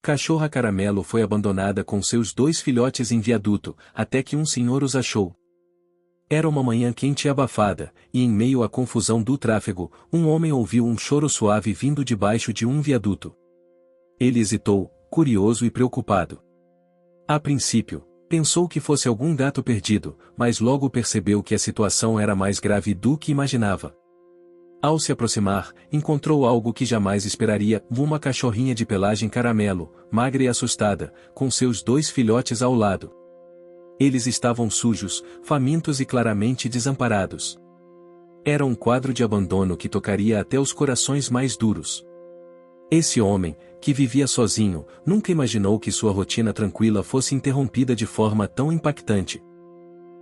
Cachorra Caramelo foi abandonada com seus 2 filhotes em viaduto, até que um senhor os achou. Era uma manhã quente e abafada, e em meio à confusão do tráfego, um homem ouviu um choro suave vindo de baixo de um viaduto. Ele hesitou, curioso e preocupado. A princípio, pensou que fosse algum gato perdido, mas logo percebeu que a situação era mais grave do que imaginava. Ao se aproximar, encontrou algo que jamais esperaria, uma cachorrinha de pelagem caramelo, magra e assustada, com seus 2 filhotes ao lado. Eles estavam sujos, famintos e claramente desamparados. Era um quadro de abandono que tocaria até os corações mais duros. Esse homem, que vivia sozinho, nunca imaginou que sua rotina tranquila fosse interrompida de forma tão impactante.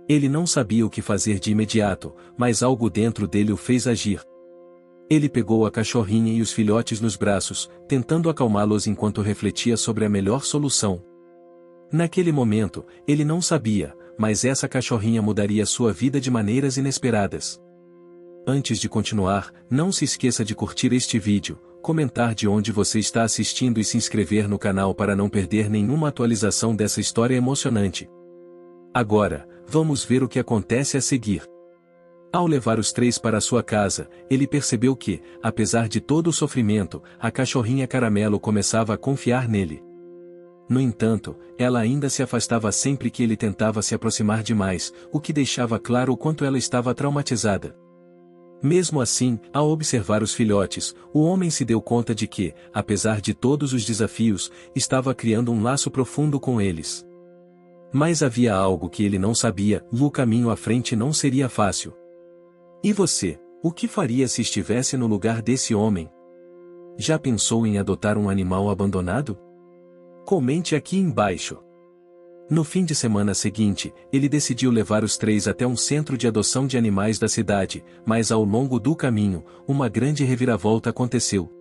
Ele não sabia o que fazer de imediato, mas algo dentro dele o fez agir. Ele pegou a cachorrinha e os filhotes nos braços, tentando acalmá-los enquanto refletia sobre a melhor solução. Naquele momento, ele não sabia, mas essa cachorrinha mudaria sua vida de maneiras inesperadas. Antes de continuar, não se esqueça de curtir este vídeo, comentar de onde você está assistindo e se inscrever no canal para não perder nenhuma atualização dessa história emocionante. Agora, vamos ver o que acontece a seguir. Ao levar os 3 para sua casa, ele percebeu que, apesar de todo o sofrimento, a cachorrinha Caramelo começava a confiar nele. No entanto, ela ainda se afastava sempre que ele tentava se aproximar demais, o que deixava claro o quanto ela estava traumatizada. Mesmo assim, ao observar os filhotes, o homem se deu conta de que, apesar de todos os desafios, estava criando um laço profundo com eles. Mas havia algo que ele não sabia: o caminho à frente não seria fácil. E você, o que faria se estivesse no lugar desse homem? Já pensou em adotar um animal abandonado? Comente aqui embaixo. No fim de semana seguinte, ele decidiu levar os 3 até um centro de adoção de animais da cidade, mas ao longo do caminho, uma grande reviravolta aconteceu.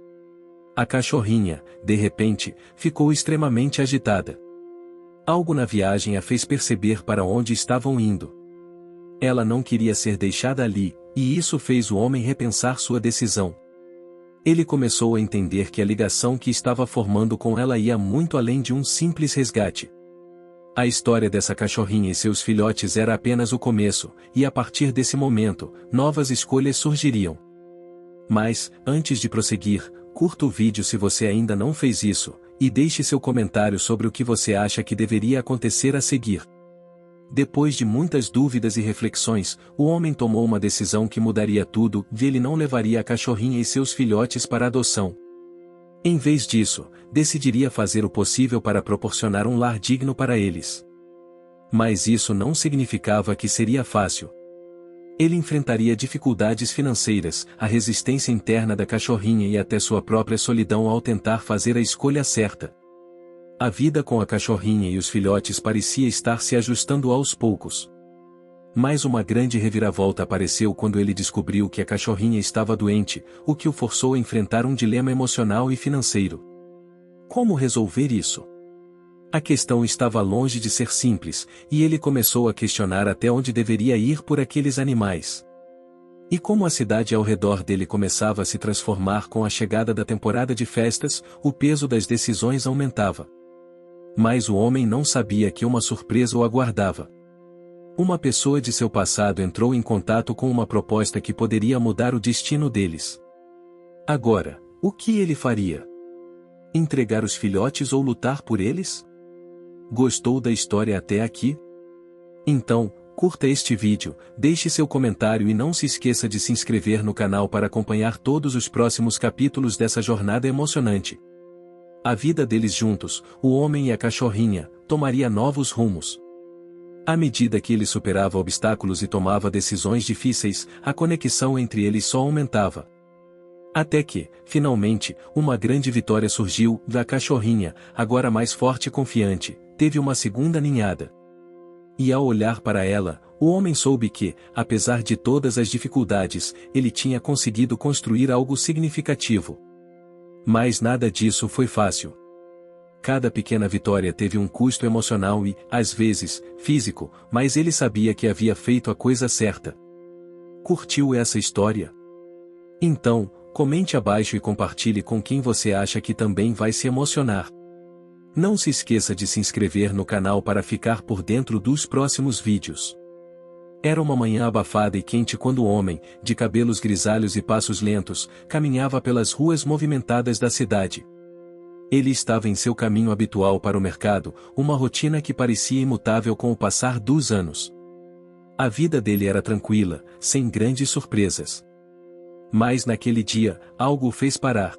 A cachorrinha, de repente, ficou extremamente agitada. Algo na viagem a fez perceber para onde estavam indo. Ela não queria ser deixada ali, e isso fez o homem repensar sua decisão. Ele começou a entender que a ligação que estava formando com ela ia muito além de um simples resgate. A história dessa cachorrinha e seus filhotes era apenas o começo, e a partir desse momento, novas escolhas surgiriam. Mas, antes de prosseguir, curta o vídeo se você ainda não fez isso, e deixe seu comentário sobre o que você acha que deveria acontecer a seguir. Depois de muitas dúvidas e reflexões, o homem tomou uma decisão que mudaria tudo, e ele não levaria a cachorrinha e seus filhotes para adoção. Em vez disso, decidiria fazer o possível para proporcionar um lar digno para eles. Mas isso não significava que seria fácil. Ele enfrentaria dificuldades financeiras, a resistência interna da cachorrinha e até sua própria solidão ao tentar fazer a escolha certa. A vida com a cachorrinha e os filhotes parecia estar se ajustando aos poucos. Mas uma grande reviravolta apareceu quando ele descobriu que a cachorrinha estava doente, o que o forçou a enfrentar um dilema emocional e financeiro. Como resolver isso? A questão estava longe de ser simples, e ele começou a questionar até onde deveria ir por aqueles animais. E como a cidade ao redor dele começava a se transformar com a chegada da temporada de festas, o peso das decisões aumentava. Mas o homem não sabia que uma surpresa o aguardava. Uma pessoa de seu passado entrou em contato com uma proposta que poderia mudar o destino deles. Agora, o que ele faria? Entregar os filhotes ou lutar por eles? Gostou da história até aqui? Então, curta este vídeo, deixe seu comentário e não se esqueça de se inscrever no canal para acompanhar todos os próximos capítulos dessa jornada emocionante. A vida deles juntos, o homem e a cachorrinha, tomaria novos rumos. À medida que ele superava obstáculos e tomava decisões difíceis, a conexão entre eles só aumentava. Até que, finalmente, uma grande vitória surgiu, da cachorrinha, agora mais forte e confiante, teve uma segunda ninhada. E ao olhar para ela, o homem soube que, apesar de todas as dificuldades, ele tinha conseguido construir algo significativo. Mas nada disso foi fácil. Cada pequena vitória teve um custo emocional e, às vezes, físico, mas ele sabia que havia feito a coisa certa. Curtiu essa história? Então, comente abaixo e compartilhe com quem você acha que também vai se emocionar. Não se esqueça de se inscrever no canal para ficar por dentro dos próximos vídeos. Era uma manhã abafada e quente quando o homem, de cabelos grisalhos e passos lentos, caminhava pelas ruas movimentadas da cidade. Ele estava em seu caminho habitual para o mercado, uma rotina que parecia imutável com o passar dos anos. A vida dele era tranquila, sem grandes surpresas. Mas naquele dia, algo o fez parar.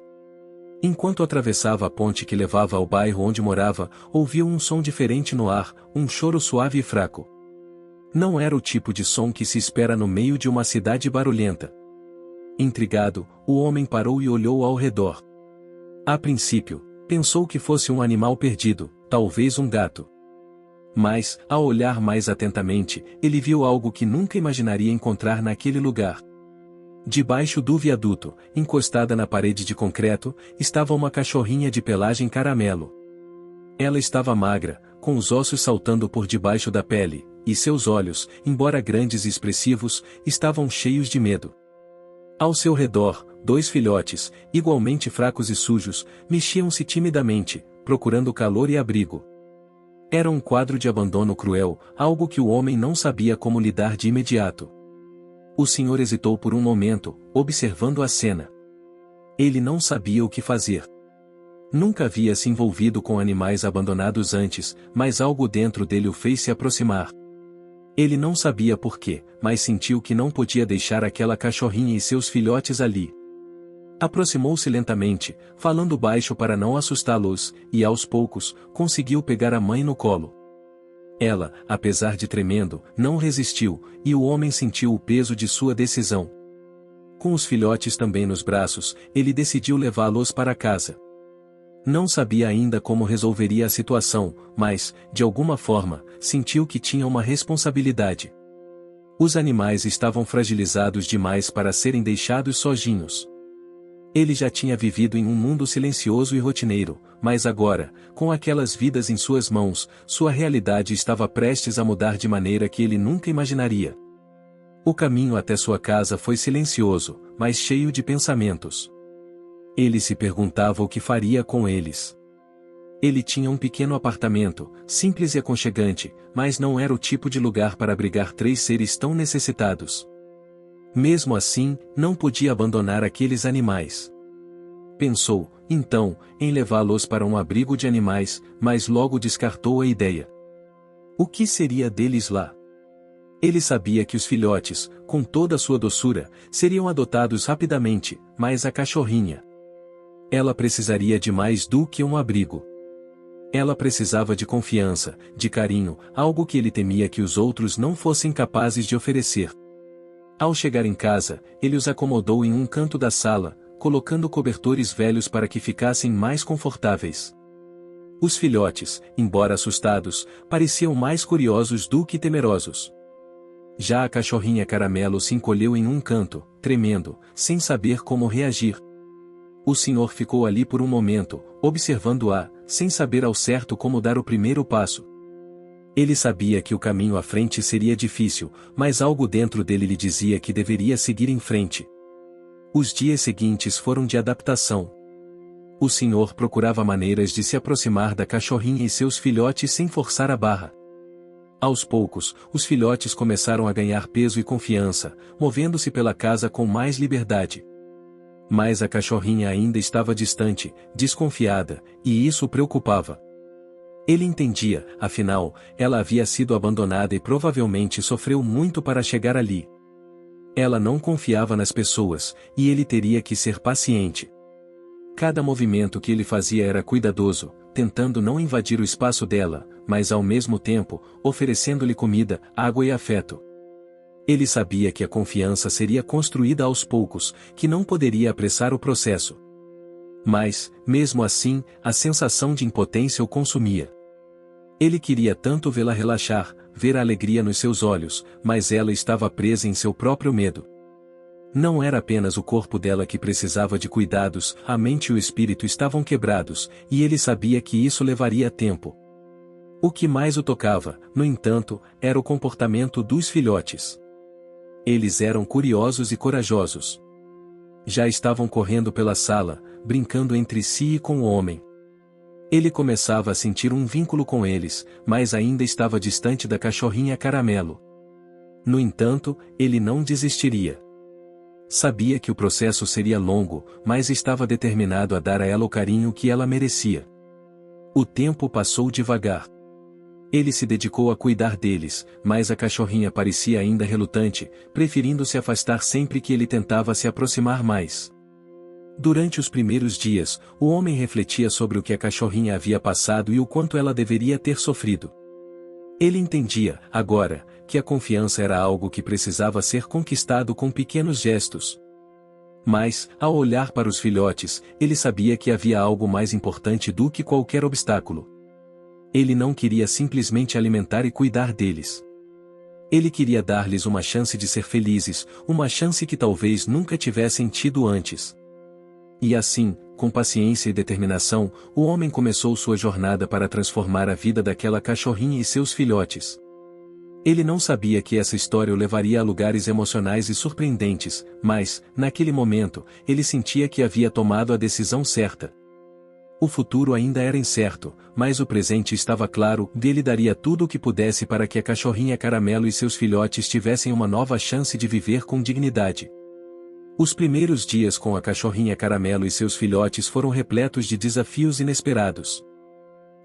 Enquanto atravessava a ponte que levava ao bairro onde morava, ouviu um som diferente no ar, um choro suave e fraco. Não era o tipo de som que se espera no meio de uma cidade barulhenta. Intrigado, o homem parou e olhou ao redor. A princípio, pensou que fosse um animal perdido, talvez um gato. Mas, ao olhar mais atentamente, ele viu algo que nunca imaginaria encontrar naquele lugar. Debaixo do viaduto, encostada na parede de concreto, estava uma cachorrinha de pelagem caramelo. Ela estava magra, com os ossos saltando por debaixo da pele, e seus olhos, embora grandes e expressivos, estavam cheios de medo. Ao seu redor, 2 filhotes, igualmente fracos e sujos, mexiam-se timidamente, procurando calor e abrigo. Era um quadro de abandono cruel, algo que o homem não sabia como lidar de imediato. O senhor hesitou por um momento, observando a cena. Ele não sabia o que fazer. Nunca havia se envolvido com animais abandonados antes, mas algo dentro dele o fez se aproximar. Ele não sabia por quê, mas sentiu que não podia deixar aquela cachorrinha e seus filhotes ali. Aproximou-se lentamente, falando baixo para não assustá-los, e aos poucos, conseguiu pegar a mãe no colo. Ela, apesar de tremendo, não resistiu, e o homem sentiu o peso de sua decisão. Com os filhotes também nos braços, ele decidiu levá-los para casa. Não sabia ainda como resolveria a situação, mas, de alguma forma, sentiu que tinha uma responsabilidade. Os animais estavam fragilizados demais para serem deixados sozinhos. Ele já tinha vivido em um mundo silencioso e rotineiro, mas agora, com aquelas vidas em suas mãos, sua realidade estava prestes a mudar de maneira que ele nunca imaginaria. O caminho até sua casa foi silencioso, mas cheio de pensamentos. Ele se perguntava o que faria com eles. Ele tinha um pequeno apartamento, simples e aconchegante, mas não era o tipo de lugar para abrigar 3 seres tão necessitados. Mesmo assim, não podia abandonar aqueles animais. Pensou, então, em levá-los para um abrigo de animais, mas logo descartou a ideia. O que seria deles lá? Ele sabia que os filhotes, com toda a sua doçura, seriam adotados rapidamente, mas a cachorrinha. Ela precisaria de mais do que um abrigo. Ela precisava de confiança, de carinho, algo que ele temia que os outros não fossem capazes de oferecer. Ao chegar em casa, ele os acomodou em um canto da sala, colocando cobertores velhos para que ficassem mais confortáveis. Os filhotes, embora assustados, pareciam mais curiosos do que temerosos. Já a cachorrinha Caramelo se encolheu em um canto, tremendo, sem saber como reagir. O senhor ficou ali por um momento, observando-a, sem saber ao certo como dar o primeiro passo. Ele sabia que o caminho à frente seria difícil, mas algo dentro dele lhe dizia que deveria seguir em frente. Os dias seguintes foram de adaptação. O senhor procurava maneiras de se aproximar da cachorrinha e seus filhotes sem forçar a barra. Aos poucos, os filhotes começaram a ganhar peso e confiança, movendo-se pela casa com mais liberdade. Mas a cachorrinha ainda estava distante, desconfiada, e isso o preocupava. Ele entendia, afinal, ela havia sido abandonada e provavelmente sofreu muito para chegar ali. Ela não confiava nas pessoas, e ele teria que ser paciente. Cada movimento que ele fazia era cuidadoso, tentando não invadir o espaço dela, mas ao mesmo tempo, oferecendo-lhe comida, água e afeto. Ele sabia que a confiança seria construída aos poucos, que não poderia apressar o processo. Mas, mesmo assim, a sensação de impotência o consumia. Ele queria tanto vê-la relaxar, ver a alegria nos seus olhos, mas ela estava presa em seu próprio medo. Não era apenas o corpo dela que precisava de cuidados, a mente e o espírito estavam quebrados, e ele sabia que isso levaria tempo. O que mais o tocava, no entanto, era o comportamento dos filhotes. Eles eram curiosos e corajosos. Já estavam correndo pela sala, brincando entre si e com o homem. Ele começava a sentir um vínculo com eles, mas ainda estava distante da cachorrinha Caramelo. No entanto, ele não desistiria. Sabia que o processo seria longo, mas estava determinado a dar a ela o carinho que ela merecia. O tempo passou devagar. Ele se dedicou a cuidar deles, mas a cachorrinha parecia ainda relutante, preferindo se afastar sempre que ele tentava se aproximar mais. Durante os primeiros dias, o homem refletia sobre o que a cachorrinha havia passado e o quanto ela deveria ter sofrido. Ele entendia, agora, que a confiança era algo que precisava ser conquistado com pequenos gestos. Mas, ao olhar para os filhotes, ele sabia que havia algo mais importante do que qualquer obstáculo. Ele não queria simplesmente alimentar e cuidar deles. Ele queria dar-lhes uma chance de ser felizes, uma chance que talvez nunca tivessem tido antes. E assim, com paciência e determinação, o homem começou sua jornada para transformar a vida daquela cachorrinha e seus filhotes. Ele não sabia que essa história o levaria a lugares emocionais e surpreendentes, mas, naquele momento, ele sentia que havia tomado a decisão certa. O futuro ainda era incerto, mas o presente estava claro, e ele daria tudo o que pudesse para que a cachorrinha Caramelo e seus filhotes tivessem uma nova chance de viver com dignidade. Os primeiros dias com a cachorrinha Caramelo e seus filhotes foram repletos de desafios inesperados.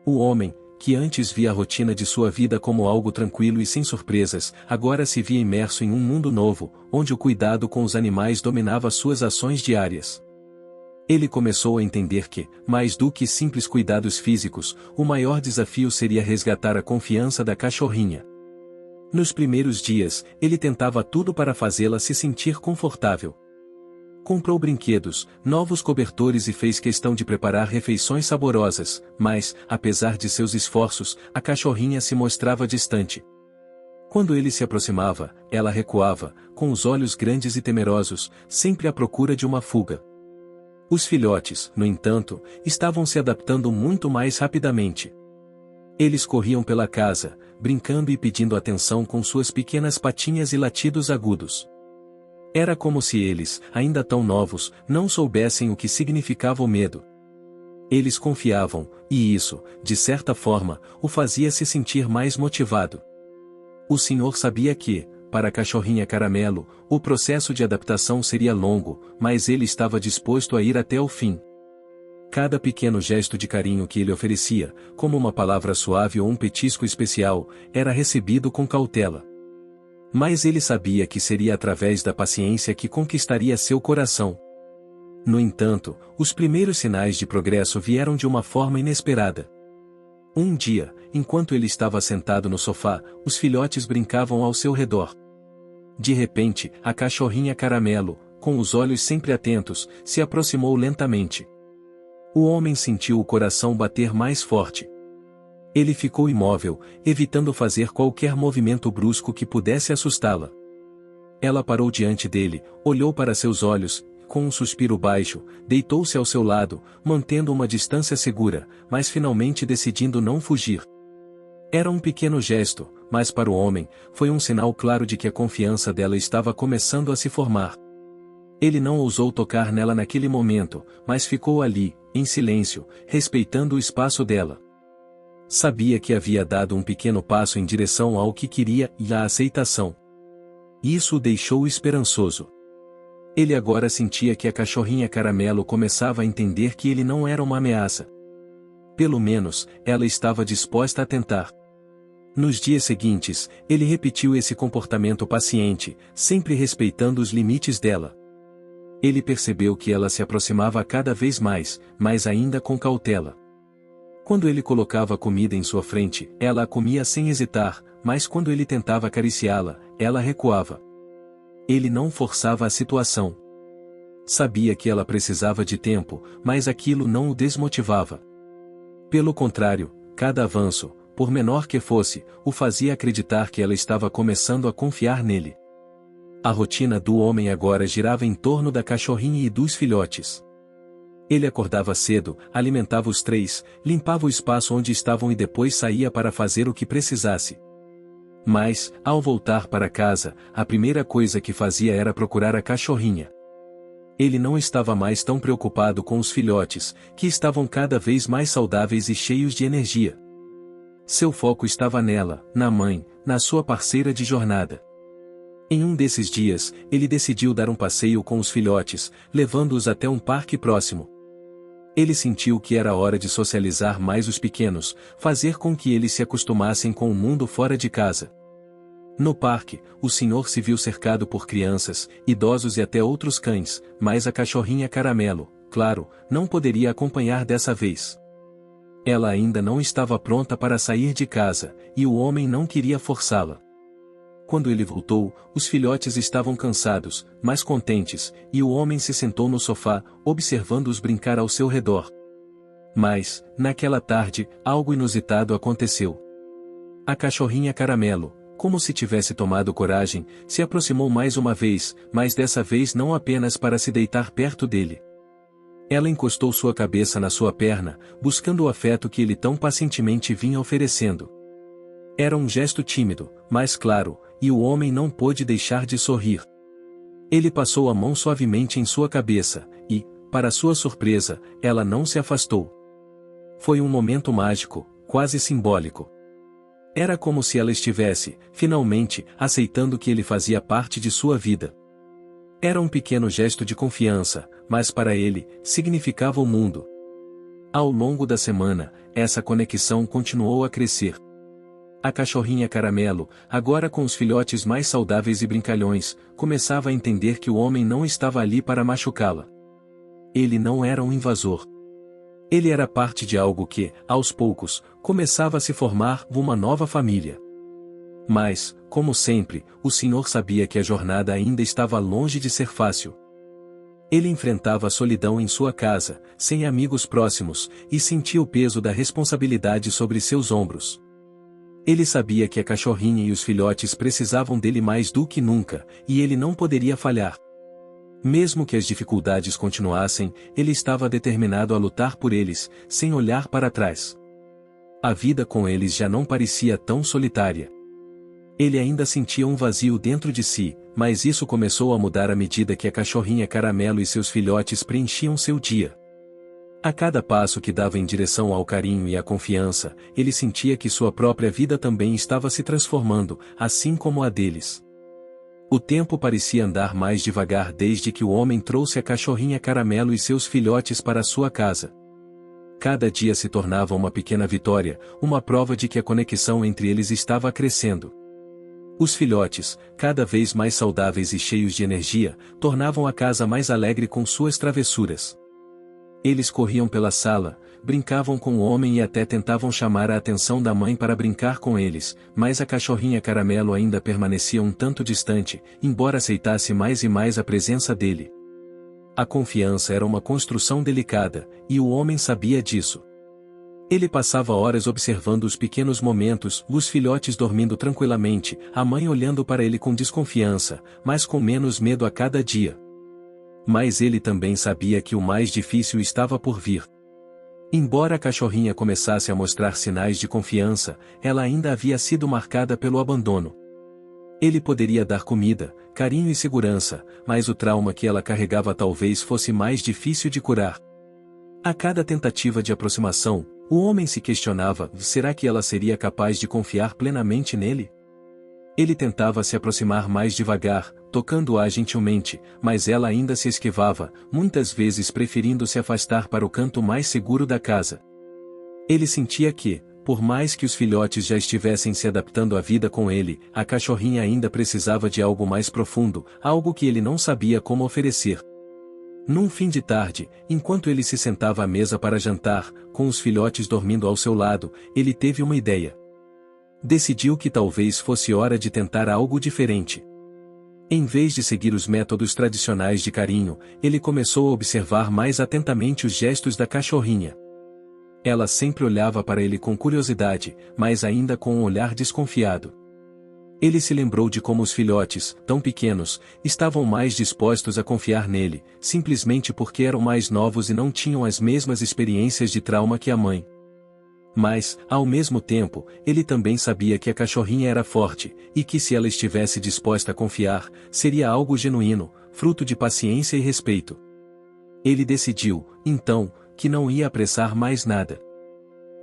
O homem, que antes via a rotina de sua vida como algo tranquilo e sem surpresas, agora se via imerso em um mundo novo, onde o cuidado com os animais dominava suas ações diárias. Ele começou a entender que, mais do que simples cuidados físicos, o maior desafio seria resgatar a confiança da cachorrinha. Nos primeiros dias, ele tentava tudo para fazê-la se sentir confortável. Comprou brinquedos, novos cobertores e fez questão de preparar refeições saborosas, mas, apesar de seus esforços, a cachorrinha se mostrava distante. Quando ele se aproximava, ela recuava, com os olhos grandes e temerosos, sempre à procura de uma fuga. Os filhotes, no entanto, estavam se adaptando muito mais rapidamente. Eles corriam pela casa, brincando e pedindo atenção com suas pequenas patinhas e latidos agudos. Era como se eles, ainda tão novos, não soubessem o que significava o medo. Eles confiavam, e isso, de certa forma, o fazia se sentir mais motivado. O senhor sabia que, para a cachorrinha Caramelo, o processo de adaptação seria longo, mas ele estava disposto a ir até o fim. Cada pequeno gesto de carinho que ele oferecia, como uma palavra suave ou um petisco especial, era recebido com cautela. Mas ele sabia que seria através da paciência que conquistaria seu coração. No entanto, os primeiros sinais de progresso vieram de uma forma inesperada. Um dia, enquanto ele estava sentado no sofá, os filhotes brincavam ao seu redor. De repente, a cachorrinha Caramelo, com os olhos sempre atentos, se aproximou lentamente. O homem sentiu o coração bater mais forte. Ele ficou imóvel, evitando fazer qualquer movimento brusco que pudesse assustá-la. Ela parou diante dele, olhou para seus olhos, com um suspiro baixo, deitou-se ao seu lado, mantendo uma distância segura, mas finalmente decidindo não fugir. Era um pequeno gesto, mas para o homem, foi um sinal claro de que a confiança dela estava começando a se formar. Ele não ousou tocar nela naquele momento, mas ficou ali, em silêncio, respeitando o espaço dela. Sabia que havia dado um pequeno passo em direção ao que queria e à aceitação. Isso o deixou esperançoso. Ele agora sentia que a cachorrinha Caramelo começava a entender que ele não era uma ameaça. Pelo menos, ela estava disposta a tentar. Nos dias seguintes, ele repetiu esse comportamento paciente, sempre respeitando os limites dela. Ele percebeu que ela se aproximava cada vez mais, mas ainda com cautela. Quando ele colocava comida em sua frente, ela a comia sem hesitar, mas quando ele tentava acariciá-la, ela recuava. Ele não forçava a situação. Sabia que ela precisava de tempo, mas aquilo não o desmotivava. Pelo contrário, cada avanço, por menor que fosse, o fazia acreditar que ela estava começando a confiar nele. A rotina do homem agora girava em torno da cachorrinha e dos filhotes. Ele acordava cedo, alimentava os três, limpava o espaço onde estavam e depois saía para fazer o que precisasse. Mas, ao voltar para casa, a primeira coisa que fazia era procurar a cachorrinha. Ele não estava mais tão preocupado com os filhotes, que estavam cada vez mais saudáveis e cheios de energia. Seu foco estava nela, na mãe, na sua parceira de jornada. Em um desses dias, ele decidiu dar um passeio com os filhotes, levando-os até um parque próximo. Ele sentiu que era hora de socializar mais os pequenos, fazer com que eles se acostumassem com o mundo fora de casa. No parque, o senhor se viu cercado por crianças, idosos e até outros cães, mas a cachorrinha Caramelo, claro, não poderia acompanhar dessa vez. Ela ainda não estava pronta para sair de casa, e o homem não queria forçá-la. Quando ele voltou, os filhotes estavam cansados, mas contentes, e o homem se sentou no sofá, observando-os brincar ao seu redor. Mas, naquela tarde, algo inusitado aconteceu. A cachorrinha Caramelo, como se tivesse tomado coragem, se aproximou mais uma vez, mas dessa vez não apenas para se deitar perto dele. Ela encostou sua cabeça na sua perna, buscando o afeto que ele tão pacientemente vinha oferecendo. Era um gesto tímido, mas claro, e o homem não pôde deixar de sorrir. Ele passou a mão suavemente em sua cabeça, e, para sua surpresa, ela não se afastou. Foi um momento mágico, quase simbólico. Era como se ela estivesse, finalmente, aceitando que ele fazia parte de sua vida. Era um pequeno gesto de confiança, mas para ele, significava o mundo. Ao longo da semana, essa conexão continuou a crescer. A cachorrinha Caramelo, agora com os filhotes mais saudáveis e brincalhões, começava a entender que o homem não estava ali para machucá-la. Ele não era um invasor. Ele era parte de algo que, aos poucos, começava a se formar uma nova família. Mas, como sempre, o senhor sabia que a jornada ainda estava longe de ser fácil. Ele enfrentava a solidão em sua casa, sem amigos próximos, e sentia o peso da responsabilidade sobre seus ombros. Ele sabia que a cachorrinha e os filhotes precisavam dele mais do que nunca, e ele não poderia falhar. Mesmo que as dificuldades continuassem, ele estava determinado a lutar por eles, sem olhar para trás. A vida com eles já não parecia tão solitária. Ele ainda sentia um vazio dentro de si, mas isso começou a mudar à medida que a cachorrinha Caramelo e seus filhotes preenchiam seu dia. A cada passo que dava em direção ao carinho e à confiança, ele sentia que sua própria vida também estava se transformando, assim como a deles. O tempo parecia andar mais devagar desde que o homem trouxe a cachorrinha Caramelo e seus filhotes para sua casa. Cada dia se tornava uma pequena vitória, uma prova de que a conexão entre eles estava crescendo. Os filhotes, cada vez mais saudáveis e cheios de energia, tornavam a casa mais alegre com suas travessuras. Eles corriam pela sala, brincavam com o homem e até tentavam chamar a atenção da mãe para brincar com eles, mas a cachorrinha Caramelo ainda permanecia um tanto distante, embora aceitasse mais e mais a presença dele. A confiança era uma construção delicada, e o homem sabia disso. Ele passava horas observando os pequenos momentos, os filhotes dormindo tranquilamente, a mãe olhando para ele com desconfiança, mas com menos medo a cada dia. Mas ele também sabia que o mais difícil estava por vir. Embora a cachorrinha começasse a mostrar sinais de confiança, ela ainda havia sido marcada pelo abandono. Ele poderia dar comida, carinho e segurança, mas o trauma que ela carregava talvez fosse mais difícil de curar. A cada tentativa de aproximação, o homem se questionava: será que ela seria capaz de confiar plenamente nele? Ele tentava se aproximar mais devagar, tocando-a gentilmente, mas ela ainda se esquivava, muitas vezes preferindo se afastar para o canto mais seguro da casa. Ele sentia que, por mais que os filhotes já estivessem se adaptando à vida com ele, a cachorrinha ainda precisava de algo mais profundo, algo que ele não sabia como oferecer. Num fim de tarde, enquanto ele se sentava à mesa para jantar, com os filhotes dormindo ao seu lado, ele teve uma ideia. Decidiu que talvez fosse hora de tentar algo diferente. Em vez de seguir os métodos tradicionais de carinho, ele começou a observar mais atentamente os gestos da cachorrinha. Ela sempre olhava para ele com curiosidade, mas ainda com um olhar desconfiado. Ele se lembrou de como os filhotes, tão pequenos, estavam mais dispostos a confiar nele, simplesmente porque eram mais novos e não tinham as mesmas experiências de trauma que a mãe. Mas, ao mesmo tempo, ele também sabia que a cachorrinha era forte, e que se ela estivesse disposta a confiar, seria algo genuíno, fruto de paciência e respeito. Ele decidiu, então, que não ia apressar mais nada.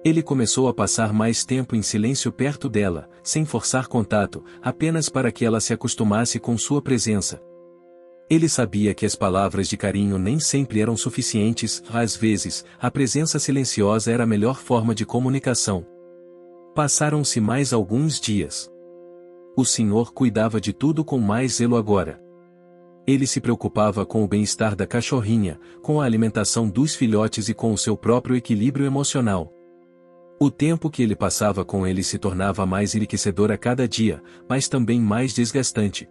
Ele começou a passar mais tempo em silêncio perto dela, sem forçar contato, apenas para que ela se acostumasse com sua presença. Ele sabia que as palavras de carinho nem sempre eram suficientes, às vezes, a presença silenciosa era a melhor forma de comunicação. Passaram-se mais alguns dias. O senhor cuidava de tudo com mais zelo agora. Ele se preocupava com o bem-estar da cachorrinha, com a alimentação dos filhotes e com o seu próprio equilíbrio emocional. O tempo que ele passava com ele se tornava mais enriquecedor a cada dia, mas também mais desgastante.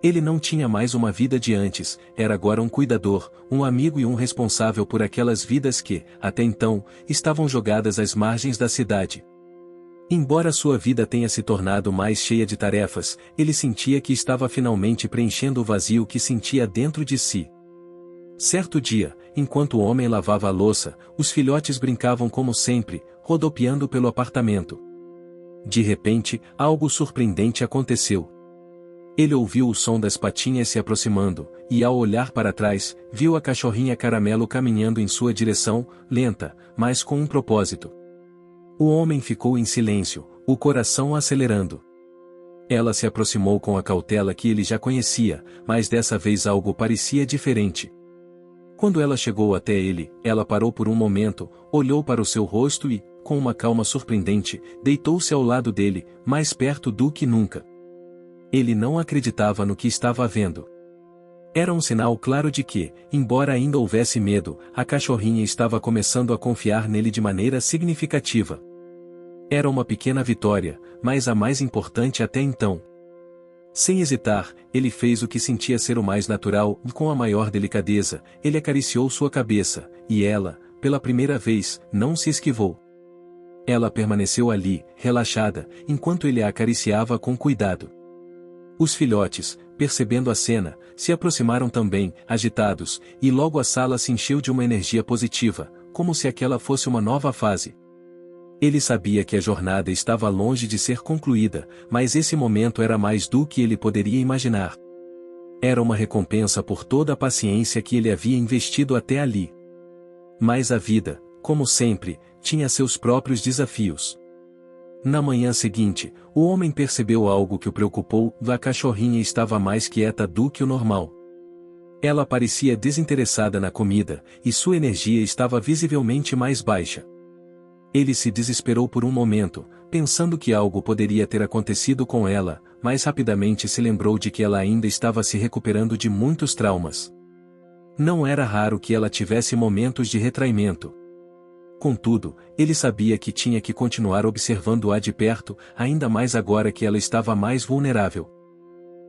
Ele não tinha mais uma vida de antes, era agora um cuidador, um amigo e um responsável por aquelas vidas que, até então, estavam jogadas às margens da cidade. Embora sua vida tenha se tornado mais cheia de tarefas, ele sentia que estava finalmente preenchendo o vazio que sentia dentro de si. Certo dia, enquanto o homem lavava a louça, os filhotes brincavam como sempre, rodopiando pelo apartamento. De repente, algo surpreendente aconteceu. Ele ouviu o som das patinhas se aproximando, e ao olhar para trás, viu a cachorrinha Caramelo caminhando em sua direção, lenta, mas com um propósito. O homem ficou em silêncio, o coração acelerando. Ela se aproximou com a cautela que ele já conhecia, mas dessa vez algo parecia diferente. Quando ela chegou até ele, ela parou por um momento, olhou para o seu rosto e, com uma calma surpreendente, deitou-se ao lado dele, mais perto do que nunca. Ele não acreditava no que estava vendo. Era um sinal claro de que, embora ainda houvesse medo, a cachorrinha estava começando a confiar nele de maneira significativa. Era uma pequena vitória, mas a mais importante até então. Sem hesitar, ele fez o que sentia ser o mais natural, e com a maior delicadeza, ele acariciou sua cabeça, e ela, pela primeira vez, não se esquivou. Ela permaneceu ali, relaxada, enquanto ele a acariciava com cuidado. Os filhotes, percebendo a cena, se aproximaram também, agitados, e logo a sala se encheu de uma energia positiva, como se aquela fosse uma nova fase. Ele sabia que a jornada estava longe de ser concluída, mas esse momento era mais do que ele poderia imaginar. Era uma recompensa por toda a paciência que ele havia investido até ali. Mas a vida, como sempre, tinha seus próprios desafios. Na manhã seguinte, o homem percebeu algo que o preocupou: a cachorrinha estava mais quieta do que o normal. Ela parecia desinteressada na comida, e sua energia estava visivelmente mais baixa. Ele se desesperou por um momento, pensando que algo poderia ter acontecido com ela, mas rapidamente se lembrou de que ela ainda estava se recuperando de muitos traumas. Não era raro que ela tivesse momentos de retraimento. Contudo, ele sabia que tinha que continuar observando-a de perto, ainda mais agora que ela estava mais vulnerável.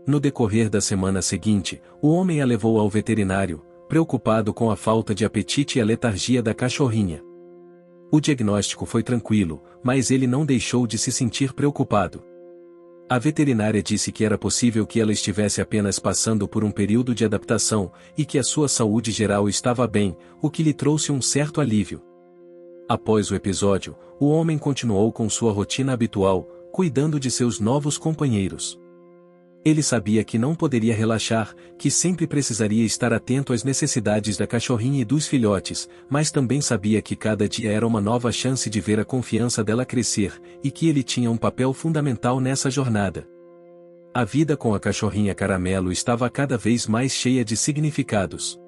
No decorrer da semana seguinte, o homem a levou ao veterinário, preocupado com a falta de apetite e a letargia da cachorrinha. O diagnóstico foi tranquilo, mas ele não deixou de se sentir preocupado. A veterinária disse que era possível que ela estivesse apenas passando por um período de adaptação, e que a sua saúde geral estava bem, o que lhe trouxe um certo alívio. Após o episódio, o homem continuou com sua rotina habitual, cuidando de seus novos companheiros. Ele sabia que não poderia relaxar, que sempre precisaria estar atento às necessidades da cachorrinha e dos filhotes, mas também sabia que cada dia era uma nova chance de ver a confiança dela crescer, e que ele tinha um papel fundamental nessa jornada. A vida com a cachorrinha Caramelo estava cada vez mais cheia de significados.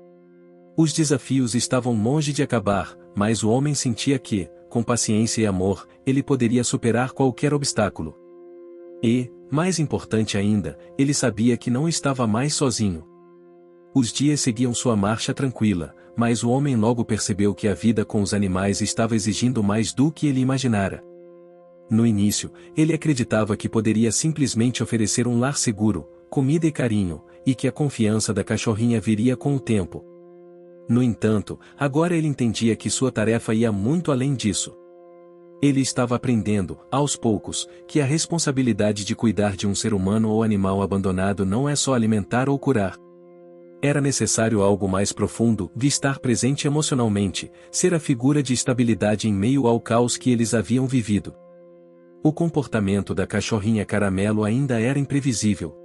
Os desafios estavam longe de acabar, mas o homem sentia que, com paciência e amor, ele poderia superar qualquer obstáculo. E, mais importante ainda, ele sabia que não estava mais sozinho. Os dias seguiam sua marcha tranquila, mas o homem logo percebeu que a vida com os animais estava exigindo mais do que ele imaginara. No início, ele acreditava que poderia simplesmente oferecer um lar seguro, comida e carinho, e que a confiança da cachorrinha viria com o tempo. No entanto, agora ele entendia que sua tarefa ia muito além disso. Ele estava aprendendo, aos poucos, que a responsabilidade de cuidar de um ser humano ou animal abandonado não é só alimentar ou curar. Era necessário algo mais profundo, de estar presente emocionalmente, ser a figura de estabilidade em meio ao caos que eles haviam vivido. O comportamento da cachorrinha Caramelo ainda era imprevisível.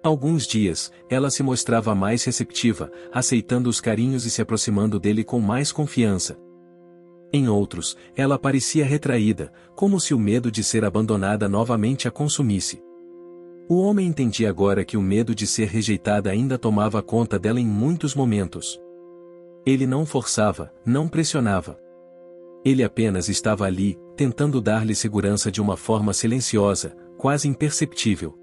Alguns dias, ela se mostrava mais receptiva, aceitando os carinhos e se aproximando dele com mais confiança. Em outros, ela parecia retraída, como se o medo de ser abandonada novamente a consumisse. O homem entendia agora que o medo de ser rejeitada ainda tomava conta dela em muitos momentos. Ele não forçava, não pressionava. Ele apenas estava ali, tentando dar-lhe segurança de uma forma silenciosa, quase imperceptível.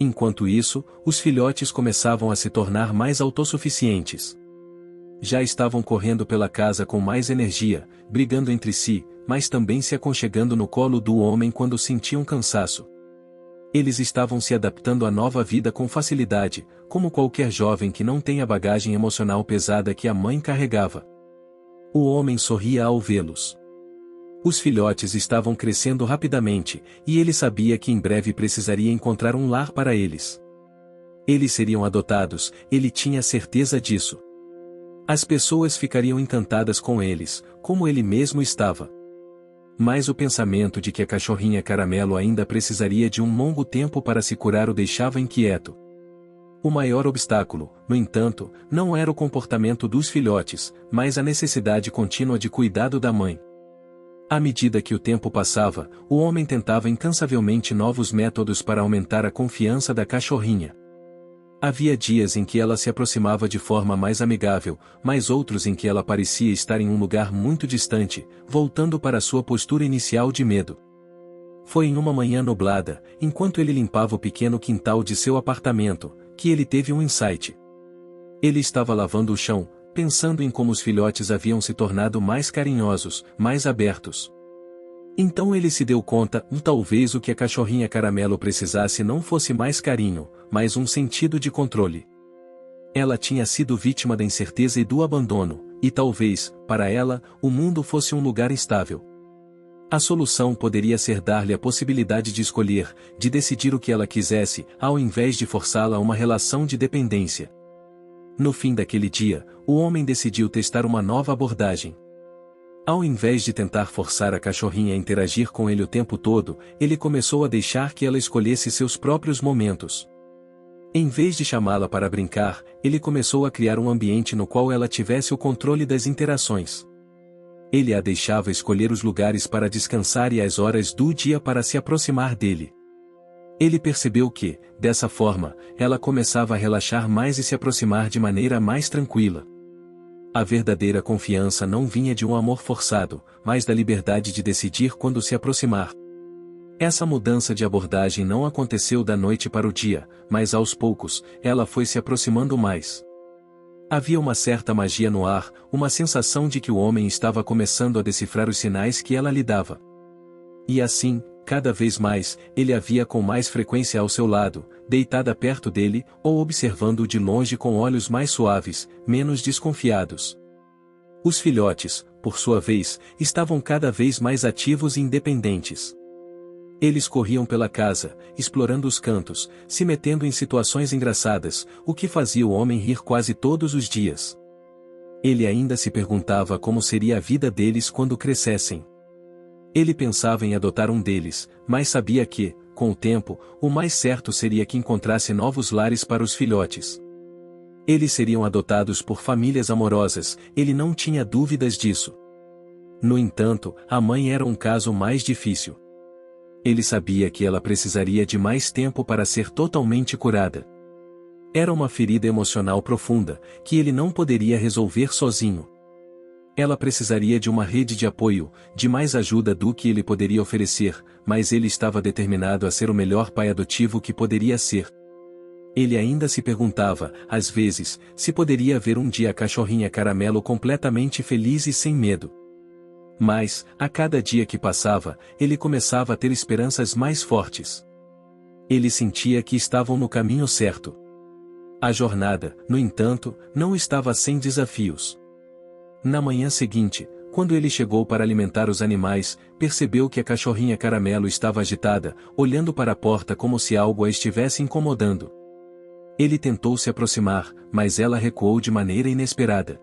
Enquanto isso, os filhotes começavam a se tornar mais autossuficientes. Já estavam correndo pela casa com mais energia, brigando entre si, mas também se aconchegando no colo do homem quando sentiam cansaço. Eles estavam se adaptando à nova vida com facilidade, como qualquer jovem que não tem a bagagem emocional pesada que a mãe carregava. O homem sorria ao vê-los. Os filhotes estavam crescendo rapidamente, e ele sabia que em breve precisaria encontrar um lar para eles. Eles seriam adotados, ele tinha certeza disso. As pessoas ficariam encantadas com eles, como ele mesmo estava. Mas o pensamento de que a cachorrinha Caramelo ainda precisaria de um longo tempo para se curar o deixava inquieto. O maior obstáculo, no entanto, não era o comportamento dos filhotes, mas a necessidade contínua de cuidado da mãe. À medida que o tempo passava, o homem tentava incansavelmente novos métodos para aumentar a confiança da cachorrinha. Havia dias em que ela se aproximava de forma mais amigável, mas outros em que ela parecia estar em um lugar muito distante, voltando para sua postura inicial de medo. Foi em uma manhã nublada, enquanto ele limpava o pequeno quintal de seu apartamento, que ele teve um insight. Ele estava lavando o chão, pensando em como os filhotes haviam se tornado mais carinhosos, mais abertos. Então ele se deu conta, talvez o que a cachorrinha Caramelo precisasse não fosse mais carinho, mas um sentido de controle. Ela tinha sido vítima da incerteza e do abandono, e talvez, para ela, o mundo fosse um lugar instável. A solução poderia ser dar-lhe a possibilidade de escolher, de decidir o que ela quisesse, ao invés de forçá-la a uma relação de dependência. No fim daquele dia, o homem decidiu testar uma nova abordagem. Ao invés de tentar forçar a cachorrinha a interagir com ele o tempo todo, ele começou a deixar que ela escolhesse seus próprios momentos. Em vez de chamá-la para brincar, ele começou a criar um ambiente no qual ela tivesse o controle das interações. Ele a deixava escolher os lugares para descansar e as horas do dia para se aproximar dele. Ele percebeu que, dessa forma, ela começava a relaxar mais e se aproximar de maneira mais tranquila. A verdadeira confiança não vinha de um amor forçado, mas da liberdade de decidir quando se aproximar. Essa mudança de abordagem não aconteceu da noite para o dia, mas aos poucos, ela foi se aproximando mais. Havia uma certa magia no ar, uma sensação de que o homem estava começando a decifrar os sinais que ela lhe dava. E assim, cada vez mais, ele a via com mais frequência ao seu lado, deitada perto dele, ou observando-o de longe com olhos mais suaves, menos desconfiados. Os filhotes, por sua vez, estavam cada vez mais ativos e independentes. Eles corriam pela casa, explorando os cantos, se metendo em situações engraçadas, o que fazia o homem rir quase todos os dias. Ele ainda se perguntava como seria a vida deles quando crescessem. Ele pensava em adotar um deles, mas sabia que, com o tempo, o mais certo seria que encontrasse novos lares para os filhotes. Eles seriam adotados por famílias amorosas, ele não tinha dúvidas disso. No entanto, a mãe era um caso mais difícil. Ele sabia que ela precisaria de mais tempo para ser totalmente curada. Era uma ferida emocional profunda, que ele não poderia resolver sozinho. Ela precisaria de uma rede de apoio, de mais ajuda do que ele poderia oferecer, mas ele estava determinado a ser o melhor pai adotivo que poderia ser. Ele ainda se perguntava, às vezes, se poderia ver um dia a cachorrinha Caramelo completamente feliz e sem medo. Mas, a cada dia que passava, ele começava a ter esperanças mais fortes. Ele sentia que estavam no caminho certo. A jornada, no entanto, não estava sem desafios. Na manhã seguinte, quando ele chegou para alimentar os animais, percebeu que a cachorrinha Caramelo estava agitada, olhando para a porta como se algo a estivesse incomodando. Ele tentou se aproximar, mas ela recuou de maneira inesperada.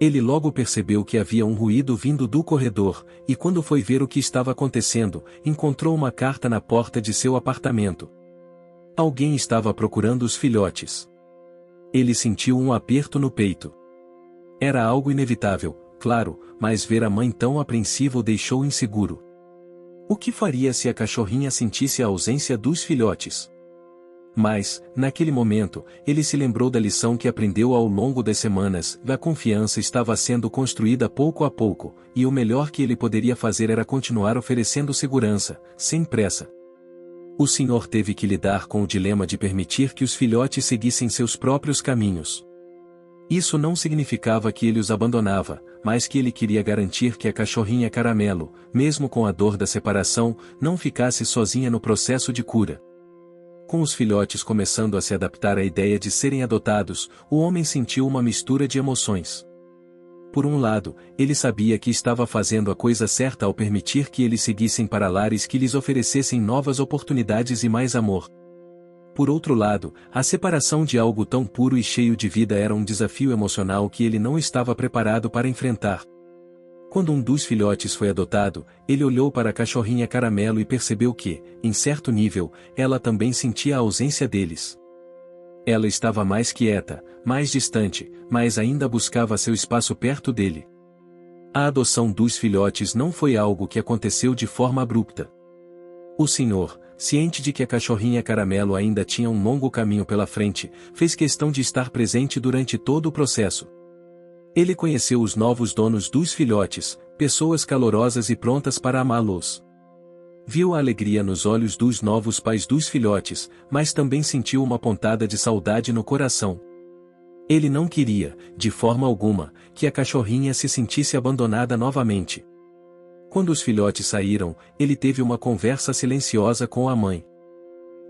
Ele logo percebeu que havia um ruído vindo do corredor, e quando foi ver o que estava acontecendo, encontrou uma carta na porta de seu apartamento. Alguém estava procurando os filhotes. Ele sentiu um aperto no peito. Era algo inevitável, claro, mas ver a mãe tão apreensiva o deixou inseguro. O que faria se a cachorrinha sentisse a ausência dos filhotes? Mas, naquele momento, ele se lembrou da lição que aprendeu ao longo das semanas. A confiança estava sendo construída pouco a pouco, e o melhor que ele poderia fazer era continuar oferecendo segurança, sem pressa. O senhor teve que lidar com o dilema de permitir que os filhotes seguissem seus próprios caminhos. Isso não significava que ele os abandonava, mas que ele queria garantir que a cachorrinha Caramelo, mesmo com a dor da separação, não ficasse sozinha no processo de cura. Com os filhotes começando a se adaptar à ideia de serem adotados, o homem sentiu uma mistura de emoções. Por um lado, ele sabia que estava fazendo a coisa certa ao permitir que eles seguissem para lares que lhes oferecessem novas oportunidades e mais amor. Por outro lado, a separação de algo tão puro e cheio de vida era um desafio emocional que ele não estava preparado para enfrentar. Quando um dos filhotes foi adotado, ele olhou para a cachorrinha Caramelo e percebeu que, em certo nível, ela também sentia a ausência deles. Ela estava mais quieta, mais distante, mas ainda buscava seu espaço perto dele. A adoção dos filhotes não foi algo que aconteceu de forma abrupta. O senhor, ciente de que a cachorrinha Caramelo ainda tinha um longo caminho pela frente, fez questão de estar presente durante todo o processo. Ele conheceu os novos donos dos filhotes, pessoas calorosas e prontas para amá-los. Viu a alegria nos olhos dos novos pais dos filhotes, mas também sentiu uma pontada de saudade no coração. Ele não queria, de forma alguma, que a cachorrinha se sentisse abandonada novamente. Quando os filhotes saíram, ele teve uma conversa silenciosa com a mãe.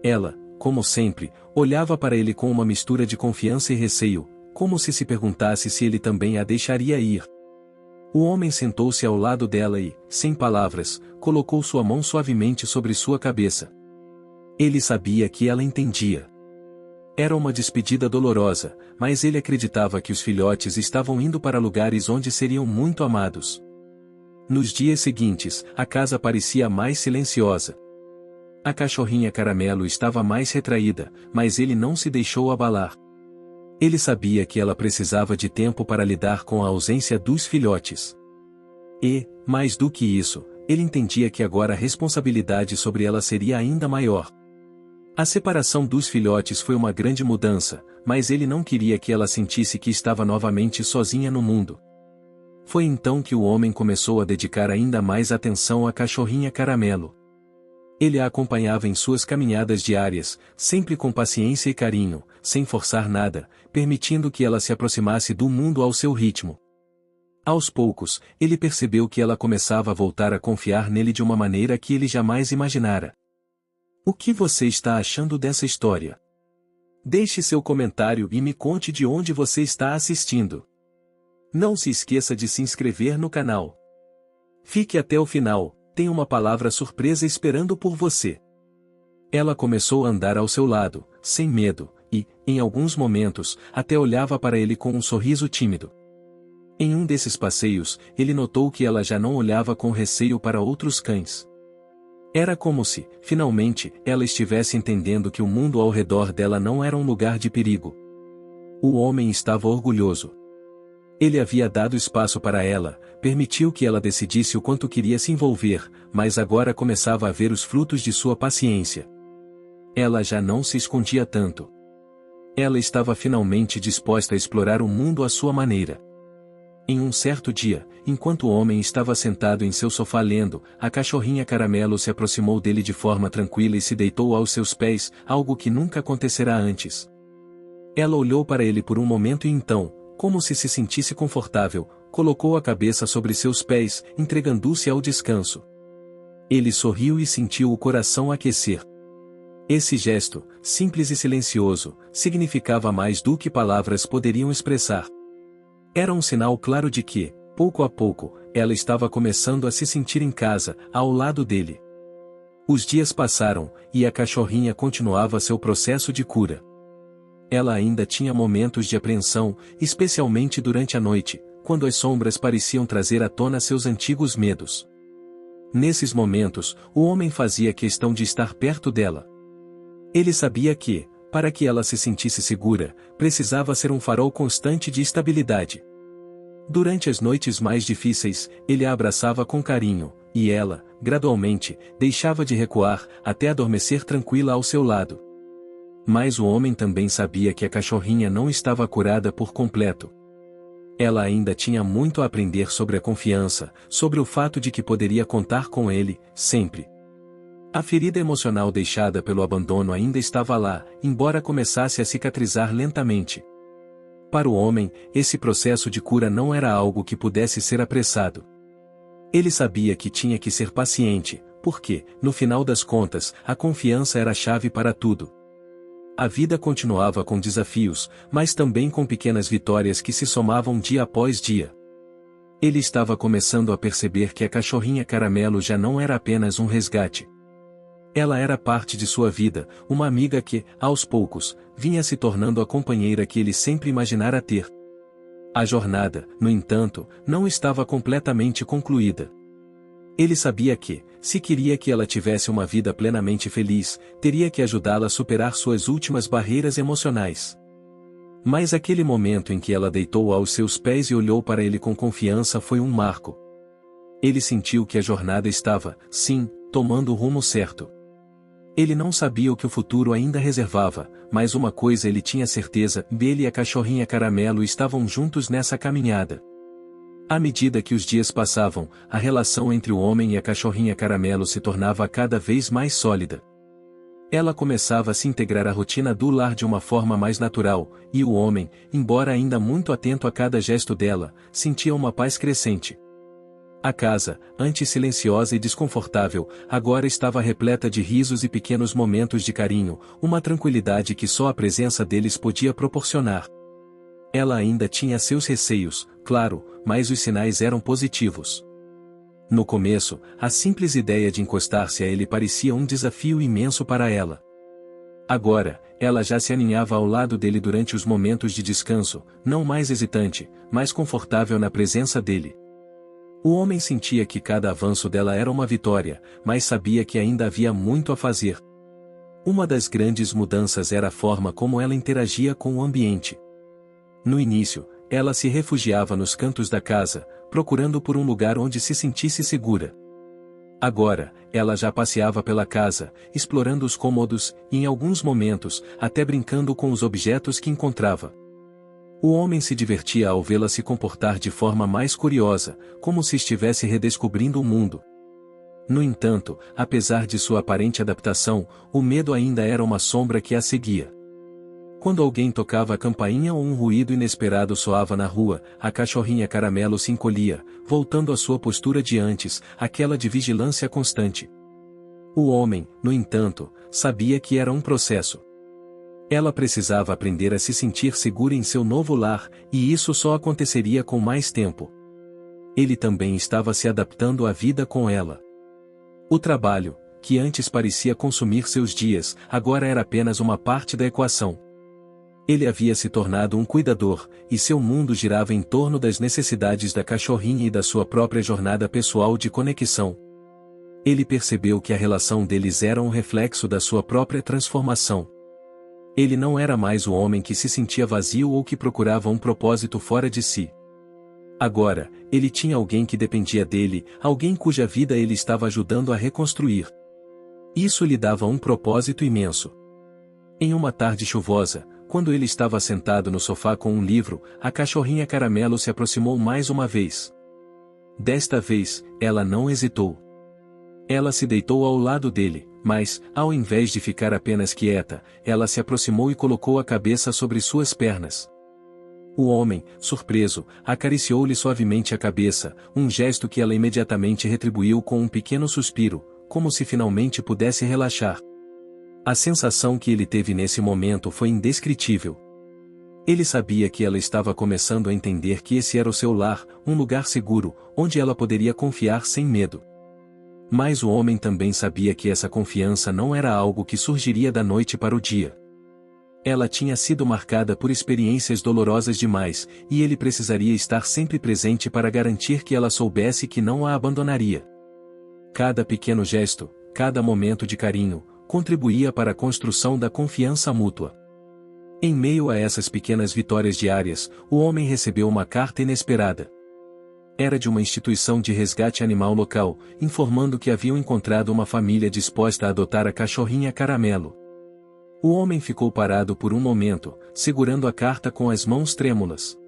Ela, como sempre, olhava para ele com uma mistura de confiança e receio, como se perguntasse se ele também a deixaria ir. O homem sentou-se ao lado dela e, sem palavras, colocou sua mão suavemente sobre sua cabeça. Ele sabia que ela entendia. Era uma despedida dolorosa, mas ele acreditava que os filhotes estavam indo para lugares onde seriam muito amados. Nos dias seguintes, a casa parecia mais silenciosa. A cachorrinha Caramelo estava mais retraída, mas ele não se deixou abalar. Ele sabia que ela precisava de tempo para lidar com a ausência dos filhotes. E, mais do que isso, ele entendia que agora a responsabilidade sobre ela seria ainda maior. A separação dos filhotes foi uma grande mudança, mas ele não queria que ela sentisse que estava novamente sozinha no mundo. Foi então que o homem começou a dedicar ainda mais atenção à cachorrinha Caramelo. Ele a acompanhava em suas caminhadas diárias, sempre com paciência e carinho, sem forçar nada, permitindo que ela se aproximasse do mundo ao seu ritmo. Aos poucos, ele percebeu que ela começava a voltar a confiar nele de uma maneira que ele jamais imaginara. O que você está achando dessa história? Deixe seu comentário e me conte de onde você está assistindo. Não se esqueça de se inscrever no canal. Fique até o final, tem uma palavra surpresa esperando por você. Ela começou a andar ao seu lado, sem medo, e, em alguns momentos, até olhava para ele com um sorriso tímido. Em um desses passeios, ele notou que ela já não olhava com receio para outros cães. Era como se, finalmente, ela estivesse entendendo que o mundo ao redor dela não era um lugar de perigo. O homem estava orgulhoso. Ele havia dado espaço para ela, permitiu que ela decidisse o quanto queria se envolver, mas agora começava a ver os frutos de sua paciência. Ela já não se escondia tanto. Ela estava finalmente disposta a explorar o mundo à sua maneira. Em um certo dia, enquanto o homem estava sentado em seu sofá lendo, a cachorrinha Caramelo se aproximou dele de forma tranquila e se deitou aos seus pés, algo que nunca acontecerá antes. Ela olhou para ele por um momento e então, como se sentisse confortável, colocou a cabeça sobre seus pés, entregando-se ao descanso. Ele sorriu e sentiu o coração aquecer. Esse gesto, simples e silencioso, significava mais do que palavras poderiam expressar. Era um sinal claro de que, pouco a pouco, ela estava começando a se sentir em casa, ao lado dele. Os dias passaram, e a cachorrinha continuava seu processo de cura. Ela ainda tinha momentos de apreensão, especialmente durante a noite, quando as sombras pareciam trazer à tona seus antigos medos. Nesses momentos, o homem fazia questão de estar perto dela. Ele sabia que, para que ela se sentisse segura, precisava ser um farol constante de estabilidade. Durante as noites mais difíceis, ele a abraçava com carinho, e ela, gradualmente, deixava de recuar, até adormecer tranquila ao seu lado. Mas o homem também sabia que a cachorrinha não estava curada por completo. Ela ainda tinha muito a aprender sobre a confiança, sobre o fato de que poderia contar com ele, sempre. A ferida emocional deixada pelo abandono ainda estava lá, embora começasse a cicatrizar lentamente. Para o homem, esse processo de cura não era algo que pudesse ser apressado. Ele sabia que tinha que ser paciente, porque, no final das contas, a confiança era a chave para tudo. A vida continuava com desafios, mas também com pequenas vitórias que se somavam dia após dia. Ele estava começando a perceber que a cachorrinha Caramelo já não era apenas um resgate. Ela era parte de sua vida, uma amiga que, aos poucos, vinha se tornando a companheira que ele sempre imaginara ter. A jornada, no entanto, não estava completamente concluída. Ele sabia que, se queria que ela tivesse uma vida plenamente feliz, teria que ajudá-la a superar suas últimas barreiras emocionais. Mas aquele momento em que ela deitou aos seus pés e olhou para ele com confiança foi um marco. Ele sentiu que a jornada estava, sim, tomando o rumo certo. Ele não sabia o que o futuro ainda reservava, mas uma coisa ele tinha certeza: ele e a cachorrinha Caramelo estavam juntos nessa caminhada. À medida que os dias passavam, a relação entre o homem e a cachorrinha Caramelo se tornava cada vez mais sólida. Ela começava a se integrar à rotina do lar de uma forma mais natural, e o homem, embora ainda muito atento a cada gesto dela, sentia uma paz crescente. A casa, antes silenciosa e desconfortável, agora estava repleta de risos e pequenos momentos de carinho, uma tranquilidade que só a presença deles podia proporcionar. Ela ainda tinha seus receios, claro, mas os sinais eram positivos. No começo, a simples ideia de encostar-se a ele parecia um desafio imenso para ela. Agora, ela já se aninhava ao lado dele durante os momentos de descanso, não mais hesitante, mas confortável na presença dele. O homem sentia que cada avanço dela era uma vitória, mas sabia que ainda havia muito a fazer. Uma das grandes mudanças era a forma como ela interagia com o ambiente. No início, ela se refugiava nos cantos da casa, procurando por um lugar onde se sentisse segura. Agora, ela já passeava pela casa, explorando os cômodos, e em alguns momentos, até brincando com os objetos que encontrava. O homem se divertia ao vê-la se comportar de forma mais curiosa, como se estivesse redescobrindo o mundo. No entanto, apesar de sua aparente adaptação, o medo ainda era uma sombra que a seguia. Quando alguém tocava a campainha ou um ruído inesperado soava na rua, a cachorrinha Caramelo se encolhia, voltando à sua postura de antes, aquela de vigilância constante. O homem, no entanto, sabia que era um processo. Ela precisava aprender a se sentir segura em seu novo lar, e isso só aconteceria com mais tempo. Ele também estava se adaptando à vida com ela. O trabalho, que antes parecia consumir seus dias, agora era apenas uma parte da equação. Ele havia se tornado um cuidador, e seu mundo girava em torno das necessidades da cachorrinha e da sua própria jornada pessoal de conexão. Ele percebeu que a relação deles era um reflexo da sua própria transformação. Ele não era mais o homem que se sentia vazio ou que procurava um propósito fora de si. Agora, ele tinha alguém que dependia dele, alguém cuja vida ele estava ajudando a reconstruir. Isso lhe dava um propósito imenso. Em uma tarde chuvosa, quando ele estava sentado no sofá com um livro, a cachorrinha Caramelo se aproximou mais uma vez. Desta vez, ela não hesitou. Ela se deitou ao lado dele, mas, ao invés de ficar apenas quieta, ela se aproximou e colocou a cabeça sobre suas pernas. O homem, surpreso, acariciou-lhe suavemente a cabeça, um gesto que ela imediatamente retribuiu com um pequeno suspiro, como se finalmente pudesse relaxar. A sensação que ele teve nesse momento foi indescritível. Ele sabia que ela estava começando a entender que esse era o seu lar, um lugar seguro, onde ela poderia confiar sem medo. Mas o homem também sabia que essa confiança não era algo que surgiria da noite para o dia. Ela tinha sido marcada por experiências dolorosas demais, e ele precisaria estar sempre presente para garantir que ela soubesse que não a abandonaria. Cada pequeno gesto, cada momento de carinho, contribuía para a construção da confiança mútua. Em meio a essas pequenas vitórias diárias, o homem recebeu uma carta inesperada. Era de uma instituição de resgate animal local, informando que haviam encontrado uma família disposta a adotar a cachorrinha Caramelo. O homem ficou parado por um momento, segurando a carta com as mãos trêmulas.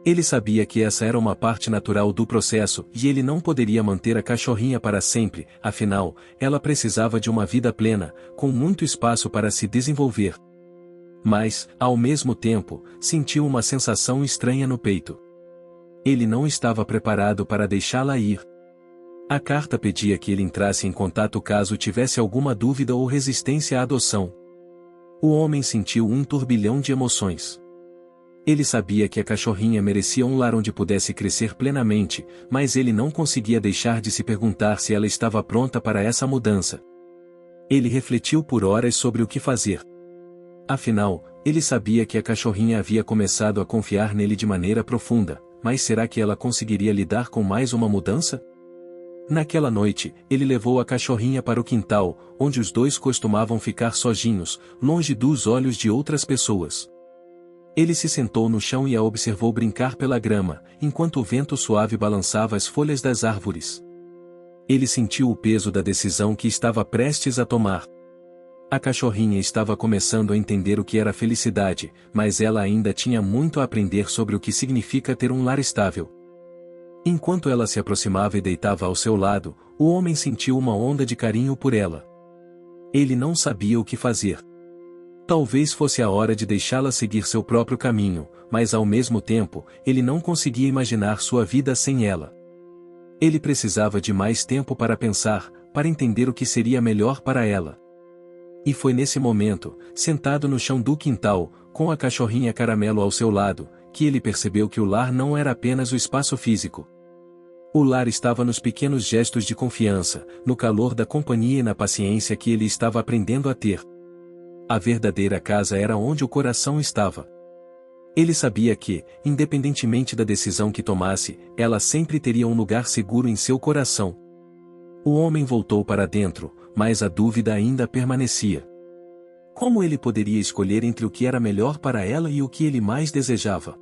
Ele sabia que essa era uma parte natural do processo e ele não poderia manter a cachorrinha para sempre, afinal, ela precisava de uma vida plena, com muito espaço para se desenvolver. Mas, ao mesmo tempo, sentiu uma sensação estranha no peito. Ele não estava preparado para deixá-la ir. A carta pedia que ele entrasse em contato caso tivesse alguma dúvida ou resistência à adoção. O homem sentiu um turbilhão de emoções. Ele sabia que a cachorrinha merecia um lar onde pudesse crescer plenamente, mas ele não conseguia deixar de se perguntar se ela estava pronta para essa mudança. Ele refletiu por horas sobre o que fazer. Afinal, ele sabia que a cachorrinha havia começado a confiar nele de maneira profunda, mas será que ela conseguiria lidar com mais uma mudança? Naquela noite, ele levou a cachorrinha para o quintal, onde os dois costumavam ficar sozinhos, longe dos olhos de outras pessoas. Ele se sentou no chão e a observou brincar pela grama, enquanto o vento suave balançava as folhas das árvores. Ele sentiu o peso da decisão que estava prestes a tomar. A cachorrinha estava começando a entender o que era felicidade, mas ela ainda tinha muito a aprender sobre o que significa ter um lar estável. Enquanto ela se aproximava e deitava ao seu lado, o homem sentiu uma onda de carinho por ela. Ele não sabia o que fazer. Talvez fosse a hora de deixá-la seguir seu próprio caminho, mas ao mesmo tempo, ele não conseguia imaginar sua vida sem ela. Ele precisava de mais tempo para pensar, para entender o que seria melhor para ela. E foi nesse momento, sentado no chão do quintal, com a cachorrinha Caramelo ao seu lado, que ele percebeu que o lar não era apenas o espaço físico. O lar estava nos pequenos gestos de confiança, no calor da companhia e na paciência que ele estava aprendendo a ter. A verdadeira casa era onde o coração estava. Ele sabia que, independentemente da decisão que tomasse, ela sempre teria um lugar seguro em seu coração. O homem voltou para dentro, mas a dúvida ainda permanecia. Como ele poderia escolher entre o que era melhor para ela e o que ele mais desejava?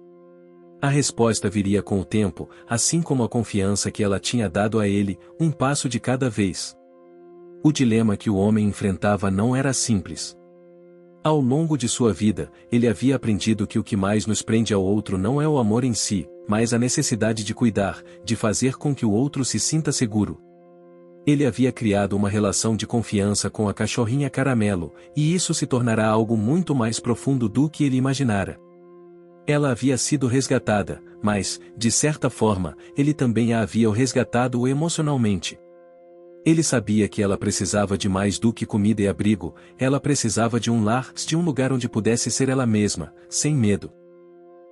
A resposta viria com o tempo, assim como a confiança que ela tinha dado a ele, um passo de cada vez. O dilema que o homem enfrentava não era simples. Ao longo de sua vida, ele havia aprendido que o que mais nos prende ao outro não é o amor em si, mas a necessidade de cuidar, de fazer com que o outro se sinta seguro. Ele havia criado uma relação de confiança com a cachorrinha Caramelo, e isso se tornará algo muito mais profundo do que ele imaginara. Ela havia sido resgatada, mas, de certa forma, ele também a havia resgatado emocionalmente. Ele sabia que ela precisava de mais do que comida e abrigo, ela precisava de um lar, de um lugar onde pudesse ser ela mesma, sem medo.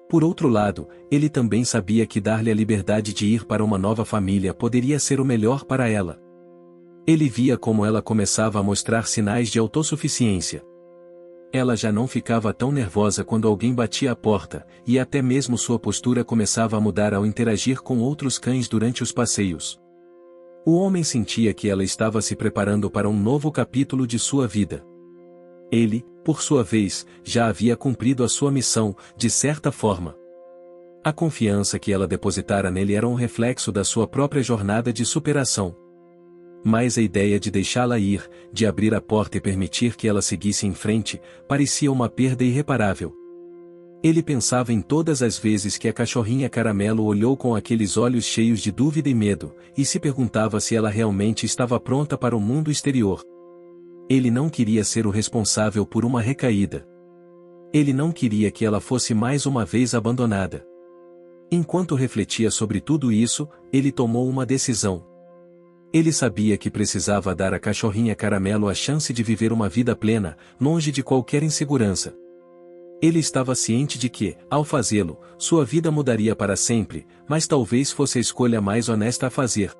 Por outro lado, ele também sabia que dar-lhe a liberdade de ir para uma nova família poderia ser o melhor para ela. Ele via como ela começava a mostrar sinais de autossuficiência. Ela já não ficava tão nervosa quando alguém batia a porta, e até mesmo sua postura começava a mudar ao interagir com outros cães durante os passeios. O homem sentia que ela estava se preparando para um novo capítulo de sua vida. Ele, por sua vez, já havia cumprido a sua missão, de certa forma. A confiança que ela depositara nele era um reflexo da sua própria jornada de superação. Mas a ideia de deixá-la ir, de abrir a porta e permitir que ela seguisse em frente, parecia uma perda irreparável. Ele pensava em todas as vezes que a cachorrinha Caramelo olhou com aqueles olhos cheios de dúvida e medo, e se perguntava se ela realmente estava pronta para o mundo exterior. Ele não queria ser o responsável por uma recaída. Ele não queria que ela fosse mais uma vez abandonada. Enquanto refletia sobre tudo isso, ele tomou uma decisão. Ele sabia que precisava dar à cachorrinha Caramelo a chance de viver uma vida plena, longe de qualquer insegurança. Ele estava ciente de que, ao fazê-lo, sua vida mudaria para sempre, mas talvez fosse a escolha mais honesta a fazer.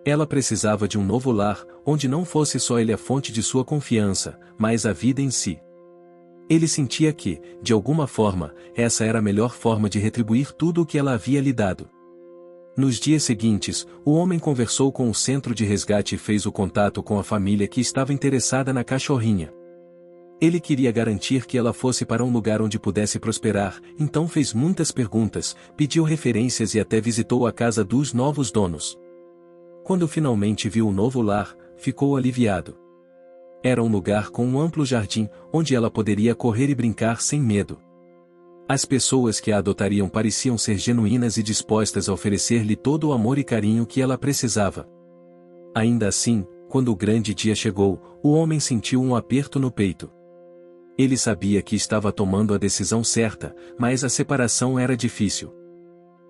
Ela precisava de um novo lar, onde não fosse só ele a fonte de sua confiança, mas a vida em si. Ele sentia que, de alguma forma, essa era a melhor forma de retribuir tudo o que ela havia lhe dado. Nos dias seguintes, o homem conversou com o centro de resgate e fez o contato com a família que estava interessada na cachorrinha. Ele queria garantir que ela fosse para um lugar onde pudesse prosperar, então fez muitas perguntas, pediu referências e até visitou a casa dos novos donos. Quando finalmente viu o novo lar, ficou aliviado. Era um lugar com um amplo jardim, onde ela poderia correr e brincar sem medo. As pessoas que a adotariam pareciam ser genuínas e dispostas a oferecer-lhe todo o amor e carinho que ela precisava. Ainda assim, quando o grande dia chegou, o homem sentiu um aperto no peito. Ele sabia que estava tomando a decisão certa, mas a separação era difícil.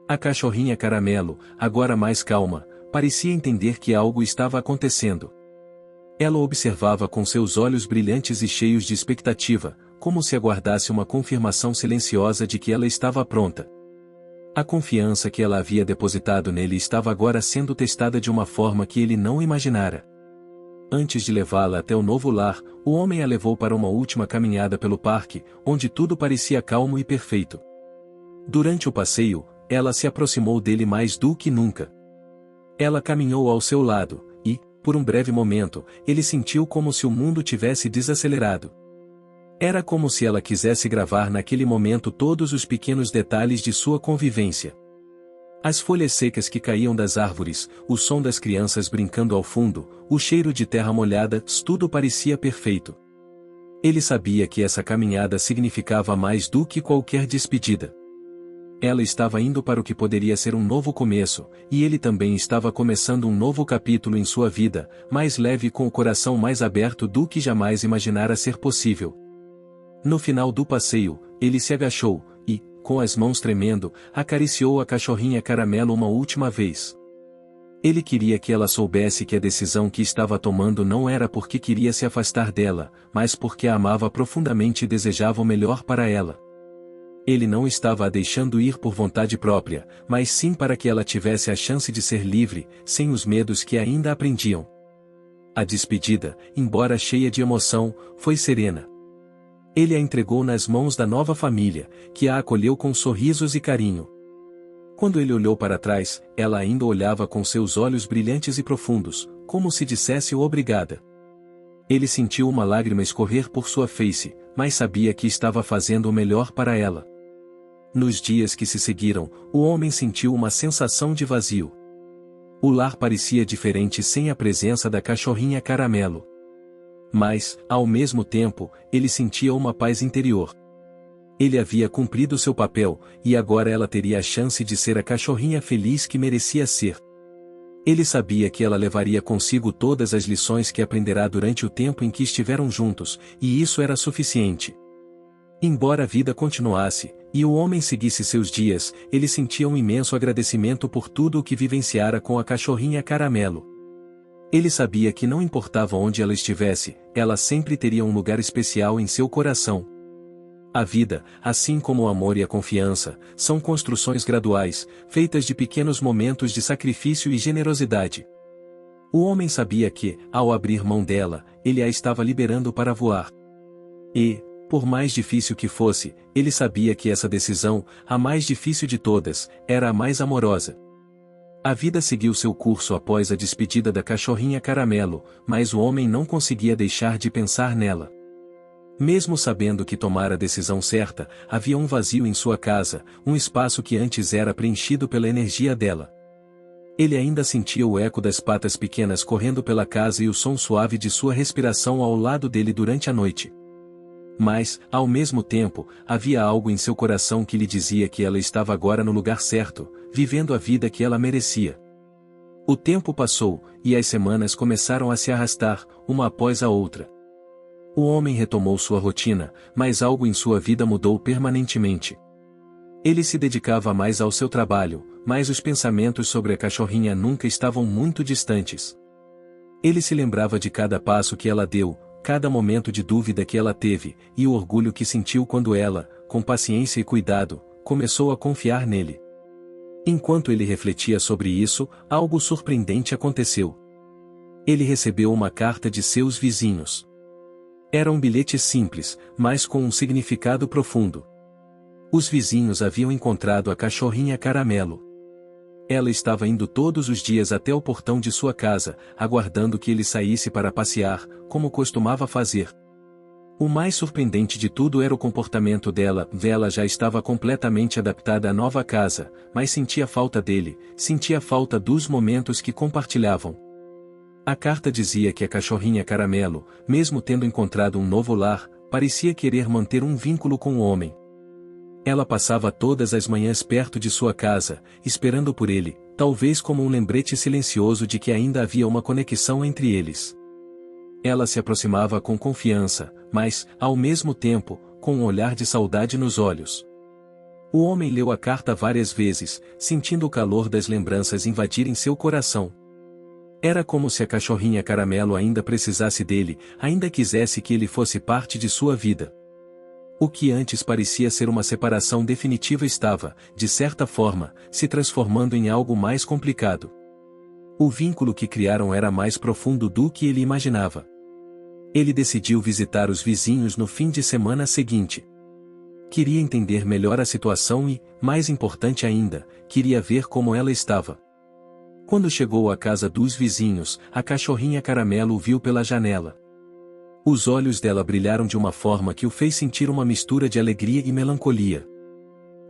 A cachorrinha Caramelo, agora mais calma, parecia entender que algo estava acontecendo. Ela o observava com seus olhos brilhantes e cheios de expectativa, como se aguardasse uma confirmação silenciosa de que ela estava pronta. A confiança que ela havia depositado nele estava agora sendo testada de uma forma que ele não imaginara. Antes de levá-la até o novo lar, o homem a levou para uma última caminhada pelo parque, onde tudo parecia calmo e perfeito. Durante o passeio, ela se aproximou dele mais do que nunca. Ela caminhou ao seu lado, e, por um breve momento, ele sentiu como se o mundo tivesse desacelerado. Era como se ela quisesse gravar naquele momento todos os pequenos detalhes de sua convivência. As folhas secas que caíam das árvores, o som das crianças brincando ao fundo, o cheiro de terra molhada, tudo parecia perfeito. Ele sabia que essa caminhada significava mais do que qualquer despedida. Ela estava indo para o que poderia ser um novo começo, e ele também estava começando um novo capítulo em sua vida, mais leve e com o coração mais aberto do que jamais imaginara ser possível. No final do passeio, ele se agachou, e, com as mãos tremendo, acariciou a cachorrinha Caramelo uma última vez. Ele queria que ela soubesse que a decisão que estava tomando não era porque queria se afastar dela, mas porque a amava profundamente e desejava o melhor para ela. Ele não estava a deixando ir por vontade própria, mas sim para que ela tivesse a chance de ser livre, sem os medos que ainda a prendiam. A despedida, embora cheia de emoção, foi serena. Ele a entregou nas mãos da nova família, que a acolheu com sorrisos e carinho. Quando ele olhou para trás, ela ainda olhava com seus olhos brilhantes e profundos, como se dissesse o obrigada. Ele sentiu uma lágrima escorrer por sua face, mas sabia que estava fazendo o melhor para ela. Nos dias que se seguiram, o homem sentiu uma sensação de vazio. O lar parecia diferente sem a presença da cachorrinha Caramelo. Mas, ao mesmo tempo, ele sentia uma paz interior. Ele havia cumprido seu papel, e agora ela teria a chance de ser a cachorrinha feliz que merecia ser. Ele sabia que ela levaria consigo todas as lições que aprenderá durante o tempo em que estiveram juntos, e isso era suficiente. Embora a vida continuasse, e o homem seguisse seus dias, ele sentia um imenso agradecimento por tudo o que vivenciara com a cachorrinha Caramelo. Ele sabia que não importava onde ela estivesse, ela sempre teria um lugar especial em seu coração. A vida, assim como o amor e a confiança, são construções graduais, feitas de pequenos momentos de sacrifício e generosidade. O homem sabia que, ao abrir mão dela, ele a estava liberando para voar. E, por mais difícil que fosse, ele sabia que essa decisão, a mais difícil de todas, era a mais amorosa. A vida seguiu seu curso após a despedida da cachorrinha Caramelo, mas o homem não conseguia deixar de pensar nela. Mesmo sabendo que tomara a decisão certa, havia um vazio em sua casa, um espaço que antes era preenchido pela energia dela. Ele ainda sentia o eco das patas pequenas correndo pela casa e o som suave de sua respiração ao lado dele durante a noite. Mas, ao mesmo tempo, havia algo em seu coração que lhe dizia que ela estava agora no lugar certo, vivendo a vida que ela merecia. O tempo passou, e as semanas começaram a se arrastar, uma após a outra. O homem retomou sua rotina, mas algo em sua vida mudou permanentemente. Ele se dedicava mais ao seu trabalho, mas os pensamentos sobre a cachorrinha nunca estavam muito distantes. Ele se lembrava de cada passo que ela deu, cada momento de dúvida que ela teve, e o orgulho que sentiu quando ela, com paciência e cuidado, começou a confiar nele. Enquanto ele refletia sobre isso, algo surpreendente aconteceu. Ele recebeu uma carta de seus vizinhos. Era um bilhete simples, mas com um significado profundo. Os vizinhos haviam encontrado a cachorrinha Caramelo. Ela estava indo todos os dias até o portão de sua casa, aguardando que ele saísse para passear, como costumava fazer. O mais surpreendente de tudo era o comportamento dela. Ela já estava completamente adaptada à nova casa, mas sentia falta dele, sentia falta dos momentos que compartilhavam. A carta dizia que a cachorrinha Caramelo, mesmo tendo encontrado um novo lar, parecia querer manter um vínculo com o homem. Ela passava todas as manhãs perto de sua casa, esperando por ele, talvez como um lembrete silencioso de que ainda havia uma conexão entre eles. Ela se aproximava com confiança, mas, ao mesmo tempo, com um olhar de saudade nos olhos. O homem leu a carta várias vezes, sentindo o calor das lembranças invadirem seu coração. Era como se a cachorrinha Caramelo ainda precisasse dele, ainda quisesse que ele fosse parte de sua vida. O que antes parecia ser uma separação definitiva estava, de certa forma, se transformando em algo mais complicado. O vínculo que criaram era mais profundo do que ele imaginava. Ele decidiu visitar os vizinhos no fim de semana seguinte. Queria entender melhor a situação e, mais importante ainda, queria ver como ela estava. Quando chegou à casa dos vizinhos, a cachorrinha Caramelo o viu pela janela. Os olhos dela brilharam de uma forma que o fez sentir uma mistura de alegria e melancolia.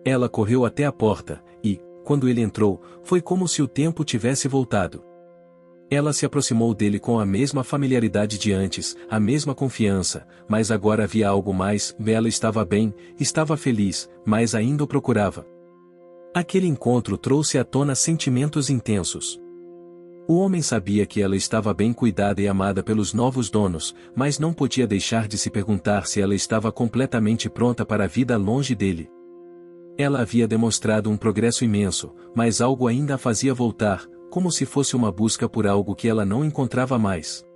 Ela correu até a porta, e, quando ele entrou, foi como se o tempo tivesse voltado. Ela se aproximou dele com a mesma familiaridade de antes, a mesma confiança, mas agora havia algo mais. Ela estava bem, estava feliz, mas ainda o procurava. Aquele encontro trouxe à tona sentimentos intensos. O homem sabia que ela estava bem cuidada e amada pelos novos donos, mas não podia deixar de se perguntar se ela estava completamente pronta para a vida longe dele. Ela havia demonstrado um progresso imenso, mas algo ainda a fazia voltar, como se fosse uma busca por algo que ela não encontrava mais.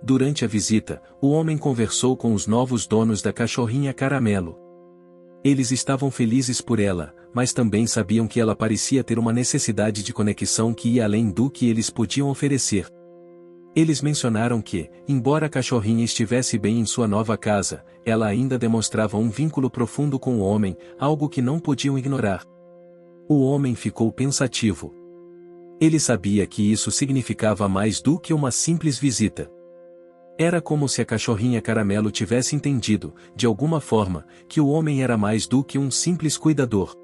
Durante a visita, o homem conversou com os novos donos da cachorrinha Caramelo. Eles estavam felizes por ela, mas também sabiam que ela parecia ter uma necessidade de conexão que ia além do que eles podiam oferecer. Eles mencionaram que, embora a cachorrinha estivesse bem em sua nova casa, ela ainda demonstrava um vínculo profundo com o homem, algo que não podiam ignorar. O homem ficou pensativo. Ele sabia que isso significava mais do que uma simples visita. Era como se a cachorrinha Caramelo tivesse entendido, de alguma forma, que o homem era mais do que um simples cuidador.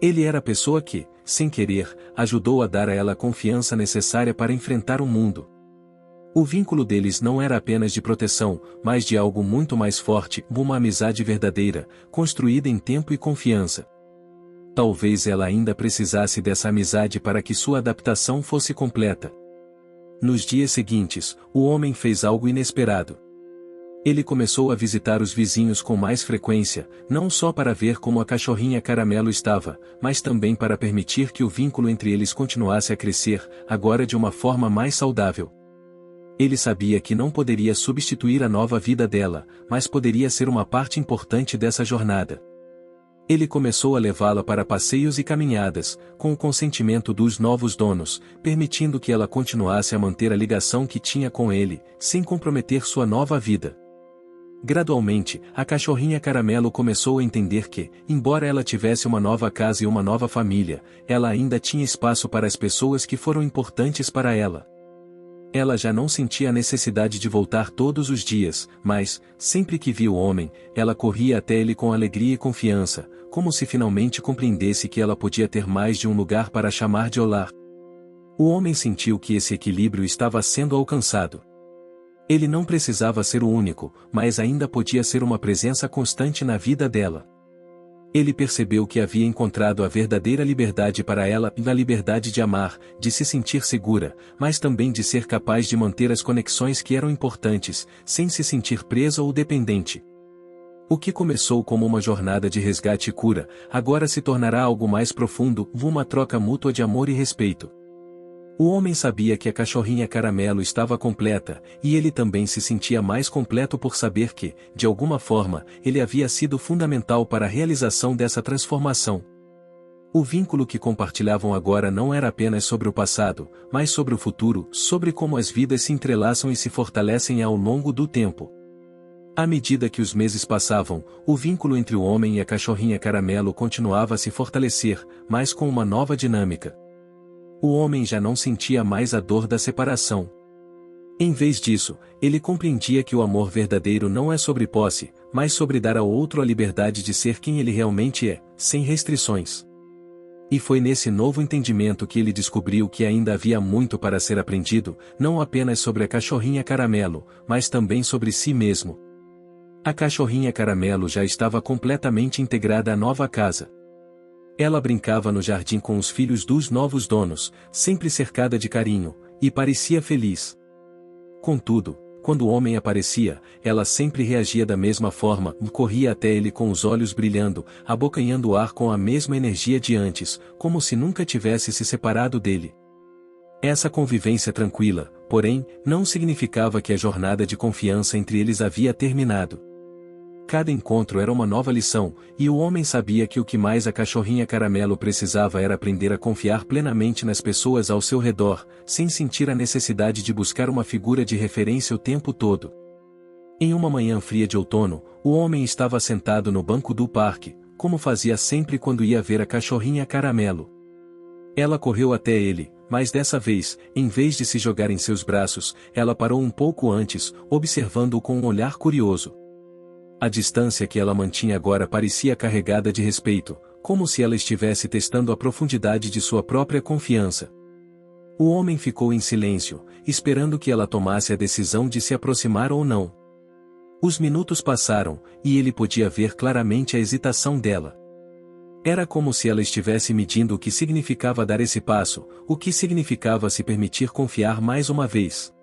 Ele era a pessoa que, sem querer, ajudou a dar a ela a confiança necessária para enfrentar o mundo. O vínculo deles não era apenas de proteção, mas de algo muito mais forte, uma amizade verdadeira, construída em tempo e confiança. Talvez ela ainda precisasse dessa amizade para que sua adaptação fosse completa. Nos dias seguintes, o homem fez algo inesperado. Ele começou a visitar os vizinhos com mais frequência, não só para ver como a cachorrinha Caramelo estava, mas também para permitir que o vínculo entre eles continuasse a crescer, agora de uma forma mais saudável. Ele sabia que não poderia substituir a nova vida dela, mas poderia ser uma parte importante dessa jornada. Ele começou a levá-la para passeios e caminhadas, com o consentimento dos novos donos, permitindo que ela continuasse a manter a ligação que tinha com ele, sem comprometer sua nova vida. Gradualmente, a cachorrinha Caramelo começou a entender que, embora ela tivesse uma nova casa e uma nova família, ela ainda tinha espaço para as pessoas que foram importantes para ela. Ela já não sentia a necessidade de voltar todos os dias, mas, sempre que via o homem, ela corria até ele com alegria e confiança, como se finalmente compreendesse que ela podia ter mais de um lugar para chamar de lar. O homem sentiu que esse equilíbrio estava sendo alcançado. Ele não precisava ser o único, mas ainda podia ser uma presença constante na vida dela. Ele percebeu que havia encontrado a verdadeira liberdade para ela, a liberdade de amar, de se sentir segura, mas também de ser capaz de manter as conexões que eram importantes, sem se sentir presa ou dependente. O que começou como uma jornada de resgate e cura, agora se tornará algo mais profundo, uma troca mútua de amor e respeito. O homem sabia que a cachorrinha Caramelo estava completa, e ele também se sentia mais completo por saber que, de alguma forma, ele havia sido fundamental para a realização dessa transformação. O vínculo que compartilhavam agora não era apenas sobre o passado, mas sobre o futuro, sobre como as vidas se entrelaçam e se fortalecem ao longo do tempo. À medida que os meses passavam, o vínculo entre o homem e a cachorrinha Caramelo continuava a se fortalecer, mas com uma nova dinâmica. O homem já não sentia mais a dor da separação. Em vez disso, ele compreendia que o amor verdadeiro não é sobre posse, mas sobre dar ao outro a liberdade de ser quem ele realmente é, sem restrições. E foi nesse novo entendimento que ele descobriu que ainda havia muito para ser aprendido, não apenas sobre a cachorrinha Caramelo, mas também sobre si mesmo. A cachorrinha Caramelo já estava completamente integrada à nova casa. Ela brincava no jardim com os filhos dos novos donos, sempre cercada de carinho, e parecia feliz. Contudo, quando o homem aparecia, ela sempre reagia da mesma forma, corria até ele com os olhos brilhando, abocanhando o ar com a mesma energia de antes, como se nunca tivesse se separado dele. Essa convivência tranquila, porém, não significava que a jornada de confiança entre eles havia terminado. Cada encontro era uma nova lição, e o homem sabia que o que mais a cachorrinha Caramelo precisava era aprender a confiar plenamente nas pessoas ao seu redor, sem sentir a necessidade de buscar uma figura de referência o tempo todo. Em uma manhã fria de outono, o homem estava sentado no banco do parque, como fazia sempre quando ia ver a cachorrinha Caramelo. Ela correu até ele, mas dessa vez, em vez de se jogar em seus braços, ela parou um pouco antes, observando-o com um olhar curioso. A distância que ela mantinha agora parecia carregada de respeito, como se ela estivesse testando a profundidade de sua própria confiança. O homem ficou em silêncio, esperando que ela tomasse a decisão de se aproximar ou não. Os minutos passaram, e ele podia ver claramente a hesitação dela. Era como se ela estivesse medindo o que significava dar esse passo, o que significava se permitir confiar mais uma vez.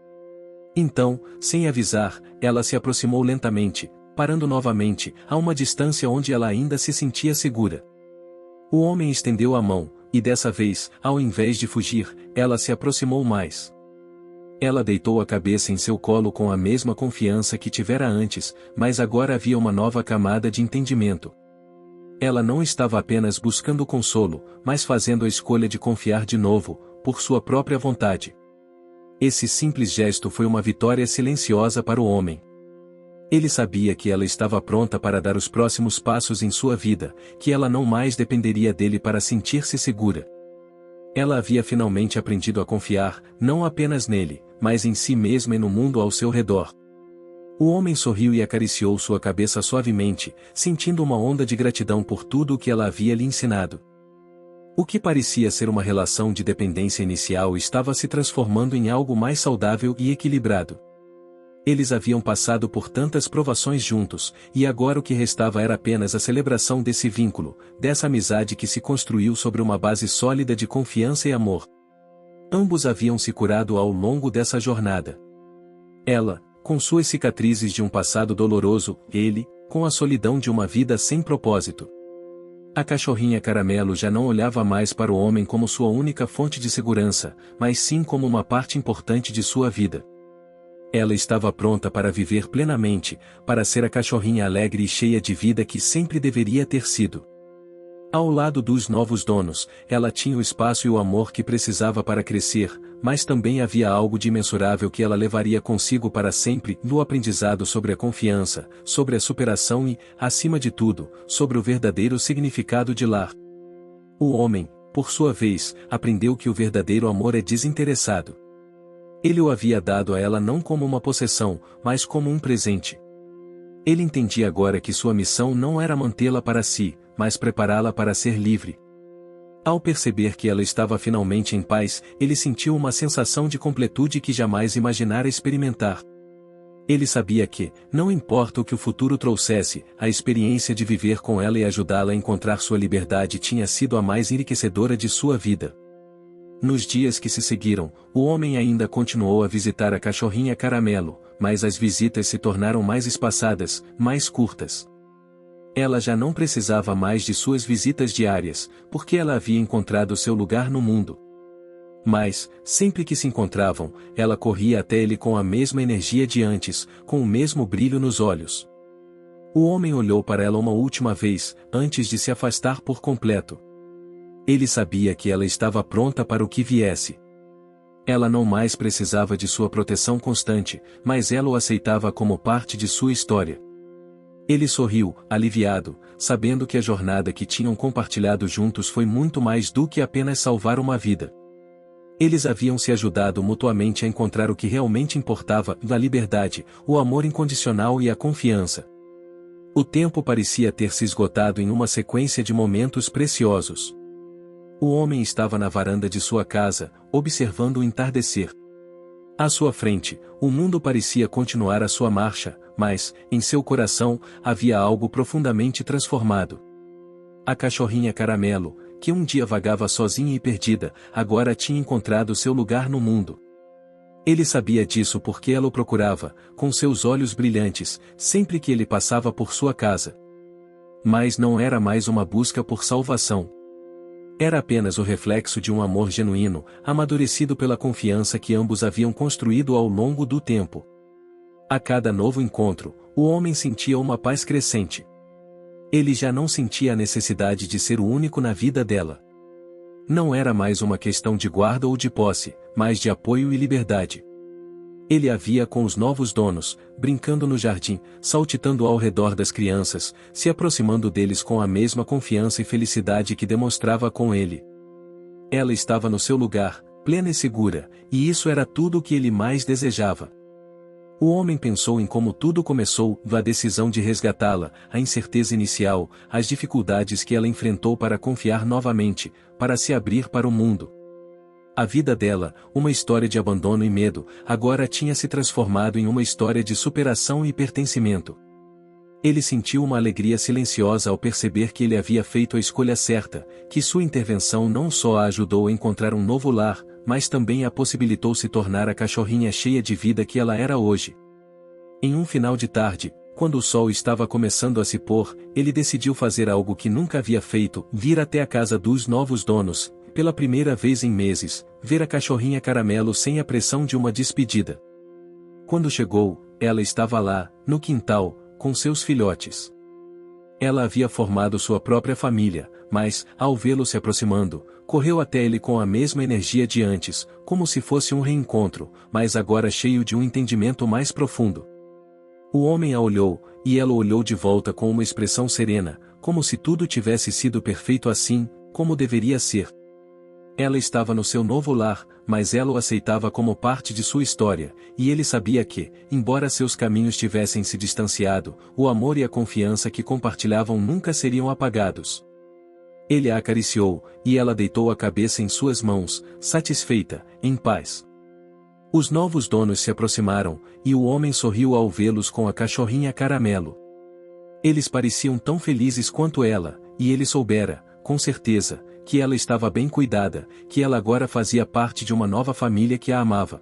Então, sem avisar, ela se aproximou lentamente, parando novamente, a uma distância onde ela ainda se sentia segura. O homem estendeu a mão, e dessa vez, ao invés de fugir, ela se aproximou mais. Ela deitou a cabeça em seu colo com a mesma confiança que tivera antes, mas agora havia uma nova camada de entendimento. Ela não estava apenas buscando consolo, mas fazendo a escolha de confiar de novo, por sua própria vontade. Esse simples gesto foi uma vitória silenciosa para o homem. Ele sabia que ela estava pronta para dar os próximos passos em sua vida, que ela não mais dependeria dele para sentir-se segura. Ela havia finalmente aprendido a confiar, não apenas nele, mas em si mesma e no mundo ao seu redor. O homem sorriu e acariciou sua cabeça suavemente, sentindo uma onda de gratidão por tudo o que ela havia lhe ensinado. O que parecia ser uma relação de dependência inicial estava se transformando em algo mais saudável e equilibrado. Eles haviam passado por tantas provações juntos, e agora o que restava era apenas a celebração desse vínculo, dessa amizade que se construiu sobre uma base sólida de confiança e amor. Ambos haviam se curado ao longo dessa jornada. Ela, com suas cicatrizes de um passado doloroso, ele, com a solidão de uma vida sem propósito. A cachorrinha Caramelo já não olhava mais para o homem como sua única fonte de segurança, mas sim como uma parte importante de sua vida. Ela estava pronta para viver plenamente, para ser a cachorrinha alegre e cheia de vida que sempre deveria ter sido. Ao lado dos novos donos, ela tinha o espaço e o amor que precisava para crescer, mas também havia algo de imensurável que ela levaria consigo para sempre, no aprendizado sobre a confiança, sobre a superação e, acima de tudo, sobre o verdadeiro significado de lar. O homem, por sua vez, aprendeu que o verdadeiro amor é desinteressado. Ele o havia dado a ela não como uma possessão, mas como um presente. Ele entendia agora que sua missão não era mantê-la para si, mas prepará-la para ser livre. Ao perceber que ela estava finalmente em paz, ele sentiu uma sensação de completude que jamais imaginara experimentar. Ele sabia que, não importa o que o futuro trouxesse, a experiência de viver com ela e ajudá-la a encontrar sua liberdade tinha sido a mais enriquecedora de sua vida. Nos dias que se seguiram, o homem ainda continuou a visitar a cachorrinha Caramelo, mas as visitas se tornaram mais espaçadas, mais curtas. Ela já não precisava mais de suas visitas diárias, porque ela havia encontrado seu lugar no mundo. Mas, sempre que se encontravam, ela corria até ele com a mesma energia de antes, com o mesmo brilho nos olhos. O homem olhou para ela uma última vez, antes de se afastar por completo. Ele sabia que ela estava pronta para o que viesse. Ela não mais precisava de sua proteção constante, mas ela o aceitava como parte de sua história. Ele sorriu, aliviado, sabendo que a jornada que tinham compartilhado juntos foi muito mais do que apenas salvar uma vida. Eles haviam se ajudado mutuamente a encontrar o que realmente importava, a liberdade, o amor incondicional e a confiança. O tempo parecia ter se esgotado em uma sequência de momentos preciosos. O homem estava na varanda de sua casa, observando o entardecer. À sua frente, o mundo parecia continuar a sua marcha, mas, em seu coração, havia algo profundamente transformado. A cachorrinha Caramelo, que um dia vagava sozinha e perdida, agora tinha encontrado seu lugar no mundo. Ele sabia disso porque ela o procurava, com seus olhos brilhantes, sempre que ele passava por sua casa. Mas não era mais uma busca por salvação. Era apenas o reflexo de um amor genuíno, amadurecido pela confiança que ambos haviam construído ao longo do tempo. A cada novo encontro, o homem sentia uma paz crescente. Ele já não sentia a necessidade de ser o único na vida dela. Não era mais uma questão de guarda ou de posse, mas de apoio e liberdade. Ele a via com os novos donos, brincando no jardim, saltitando ao redor das crianças, se aproximando deles com a mesma confiança e felicidade que demonstrava com ele. Ela estava no seu lugar, plena e segura, e isso era tudo o que ele mais desejava. O homem pensou em como tudo começou, a decisão de resgatá-la, a incerteza inicial, as dificuldades que ela enfrentou para confiar novamente, para se abrir para o mundo. A vida dela, uma história de abandono e medo, agora tinha se transformado em uma história de superação e pertencimento. Ele sentiu uma alegria silenciosa ao perceber que ele havia feito a escolha certa, que sua intervenção não só a ajudou a encontrar um novo lar, mas também a possibilitou se tornar a cachorrinha cheia de vida que ela era hoje. Em um final de tarde, quando o sol estava começando a se pôr, ele decidiu fazer algo que nunca havia feito, vir até a casa dos novos donos, pela primeira vez em meses, ver a cachorrinha Caramelo sem a pressão de uma despedida. Quando chegou, ela estava lá, no quintal, com seus filhotes. Ela havia formado sua própria família, mas, ao vê-lo se aproximando, correu até ele com a mesma energia de antes, como se fosse um reencontro, mas agora cheio de um entendimento mais profundo. O homem a olhou, e ela o olhou de volta com uma expressão serena, como se tudo tivesse sido perfeito assim, como deveria ser. Ela estava no seu novo lar, mas ela o aceitava como parte de sua história, e ele sabia que, embora seus caminhos tivessem se distanciado, o amor e a confiança que compartilhavam nunca seriam apagados. Ele a acariciou, e ela deitou a cabeça em suas mãos, satisfeita, em paz. Os novos donos se aproximaram, e o homem sorriu ao vê-los com a cachorrinha Caramelo. Eles pareciam tão felizes quanto ela, e ele soubera, com certeza, que ela estava bem cuidada, que ela agora fazia parte de uma nova família que a amava.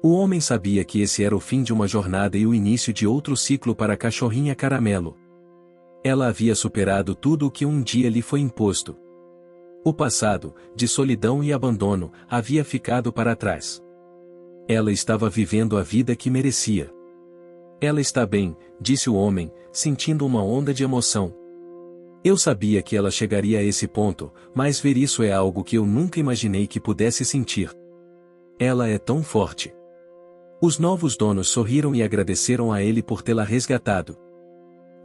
O homem sabia que esse era o fim de uma jornada e o início de outro ciclo para a cachorrinha Caramelo. Ela havia superado tudo o que um dia lhe foi imposto. O passado, de solidão e abandono, havia ficado para trás. Ela estava vivendo a vida que merecia. Ela está bem, disse o homem, sentindo uma onda de emoção. Eu sabia que ela chegaria a esse ponto, mas ver isso é algo que eu nunca imaginei que pudesse sentir. Ela é tão forte. Os novos donos sorriram e agradeceram a ele por tê-la resgatado.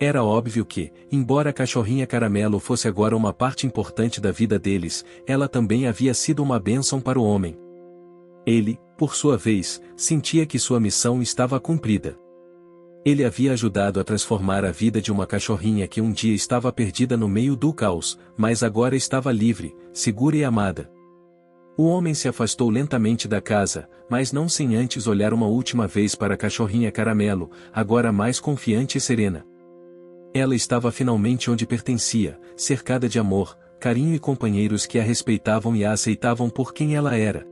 Era óbvio que, embora a cachorrinha Caramelo fosse agora uma parte importante da vida deles, ela também havia sido uma bênção para o homem. Ele, por sua vez, sentia que sua missão estava cumprida. Ele havia ajudado a transformar a vida de uma cachorrinha que um dia estava perdida no meio do caos, mas agora estava livre, segura e amada. O homem se afastou lentamente da casa, mas não sem antes olhar uma última vez para a cachorrinha Caramelo, agora mais confiante e serena. Ela estava finalmente onde pertencia, cercada de amor, carinho e companheiros que a respeitavam e a aceitavam por quem ela era.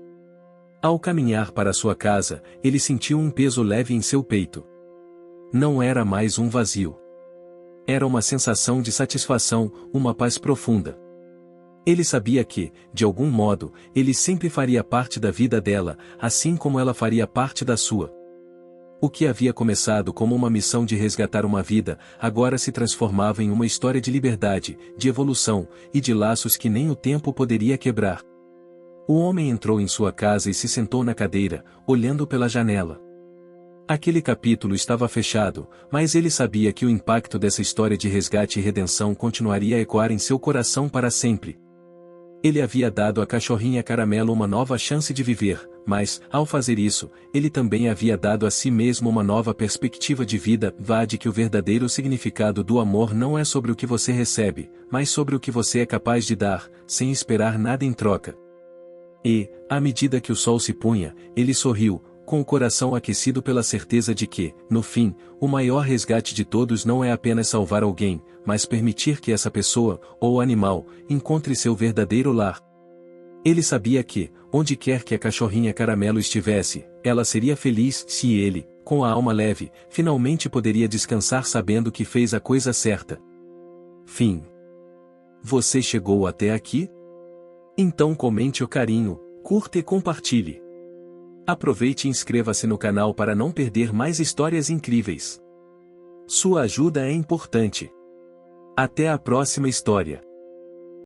Ao caminhar para sua casa, ele sentiu um peso leve em seu peito. Não era mais um vazio. Era uma sensação de satisfação, uma paz profunda. Ele sabia que, de algum modo, ele sempre faria parte da vida dela, assim como ela faria parte da sua. O que havia começado como uma missão de resgatar uma vida, agora se transformava em uma história de liberdade, de evolução, e de laços que nem o tempo poderia quebrar. O homem entrou em sua casa e se sentou na cadeira, olhando pela janela. Aquele capítulo estava fechado, mas ele sabia que o impacto dessa história de resgate e redenção continuaria a ecoar em seu coração para sempre. Ele havia dado à cachorrinha Caramelo uma nova chance de viver, mas, ao fazer isso, ele também havia dado a si mesmo uma nova perspectiva de vida. Vade que o verdadeiro significado do amor não é sobre o que você recebe, mas sobre o que você é capaz de dar, sem esperar nada em troca. E, à medida que o sol se punha, ele sorriu, com o coração aquecido pela certeza de que, no fim, o maior resgate de todos não é apenas salvar alguém, mas permitir que essa pessoa, ou animal, encontre seu verdadeiro lar. Ele sabia que, onde quer que a cachorrinha Caramelo estivesse, ela seria feliz se ele, com a alma leve, finalmente poderia descansar sabendo que fez a coisa certa. Fim. Você chegou até aqui? Então comente o carinho, curta e compartilhe. Aproveite e inscreva-se no canal para não perder mais histórias incríveis. Sua ajuda é importante. Até a próxima história.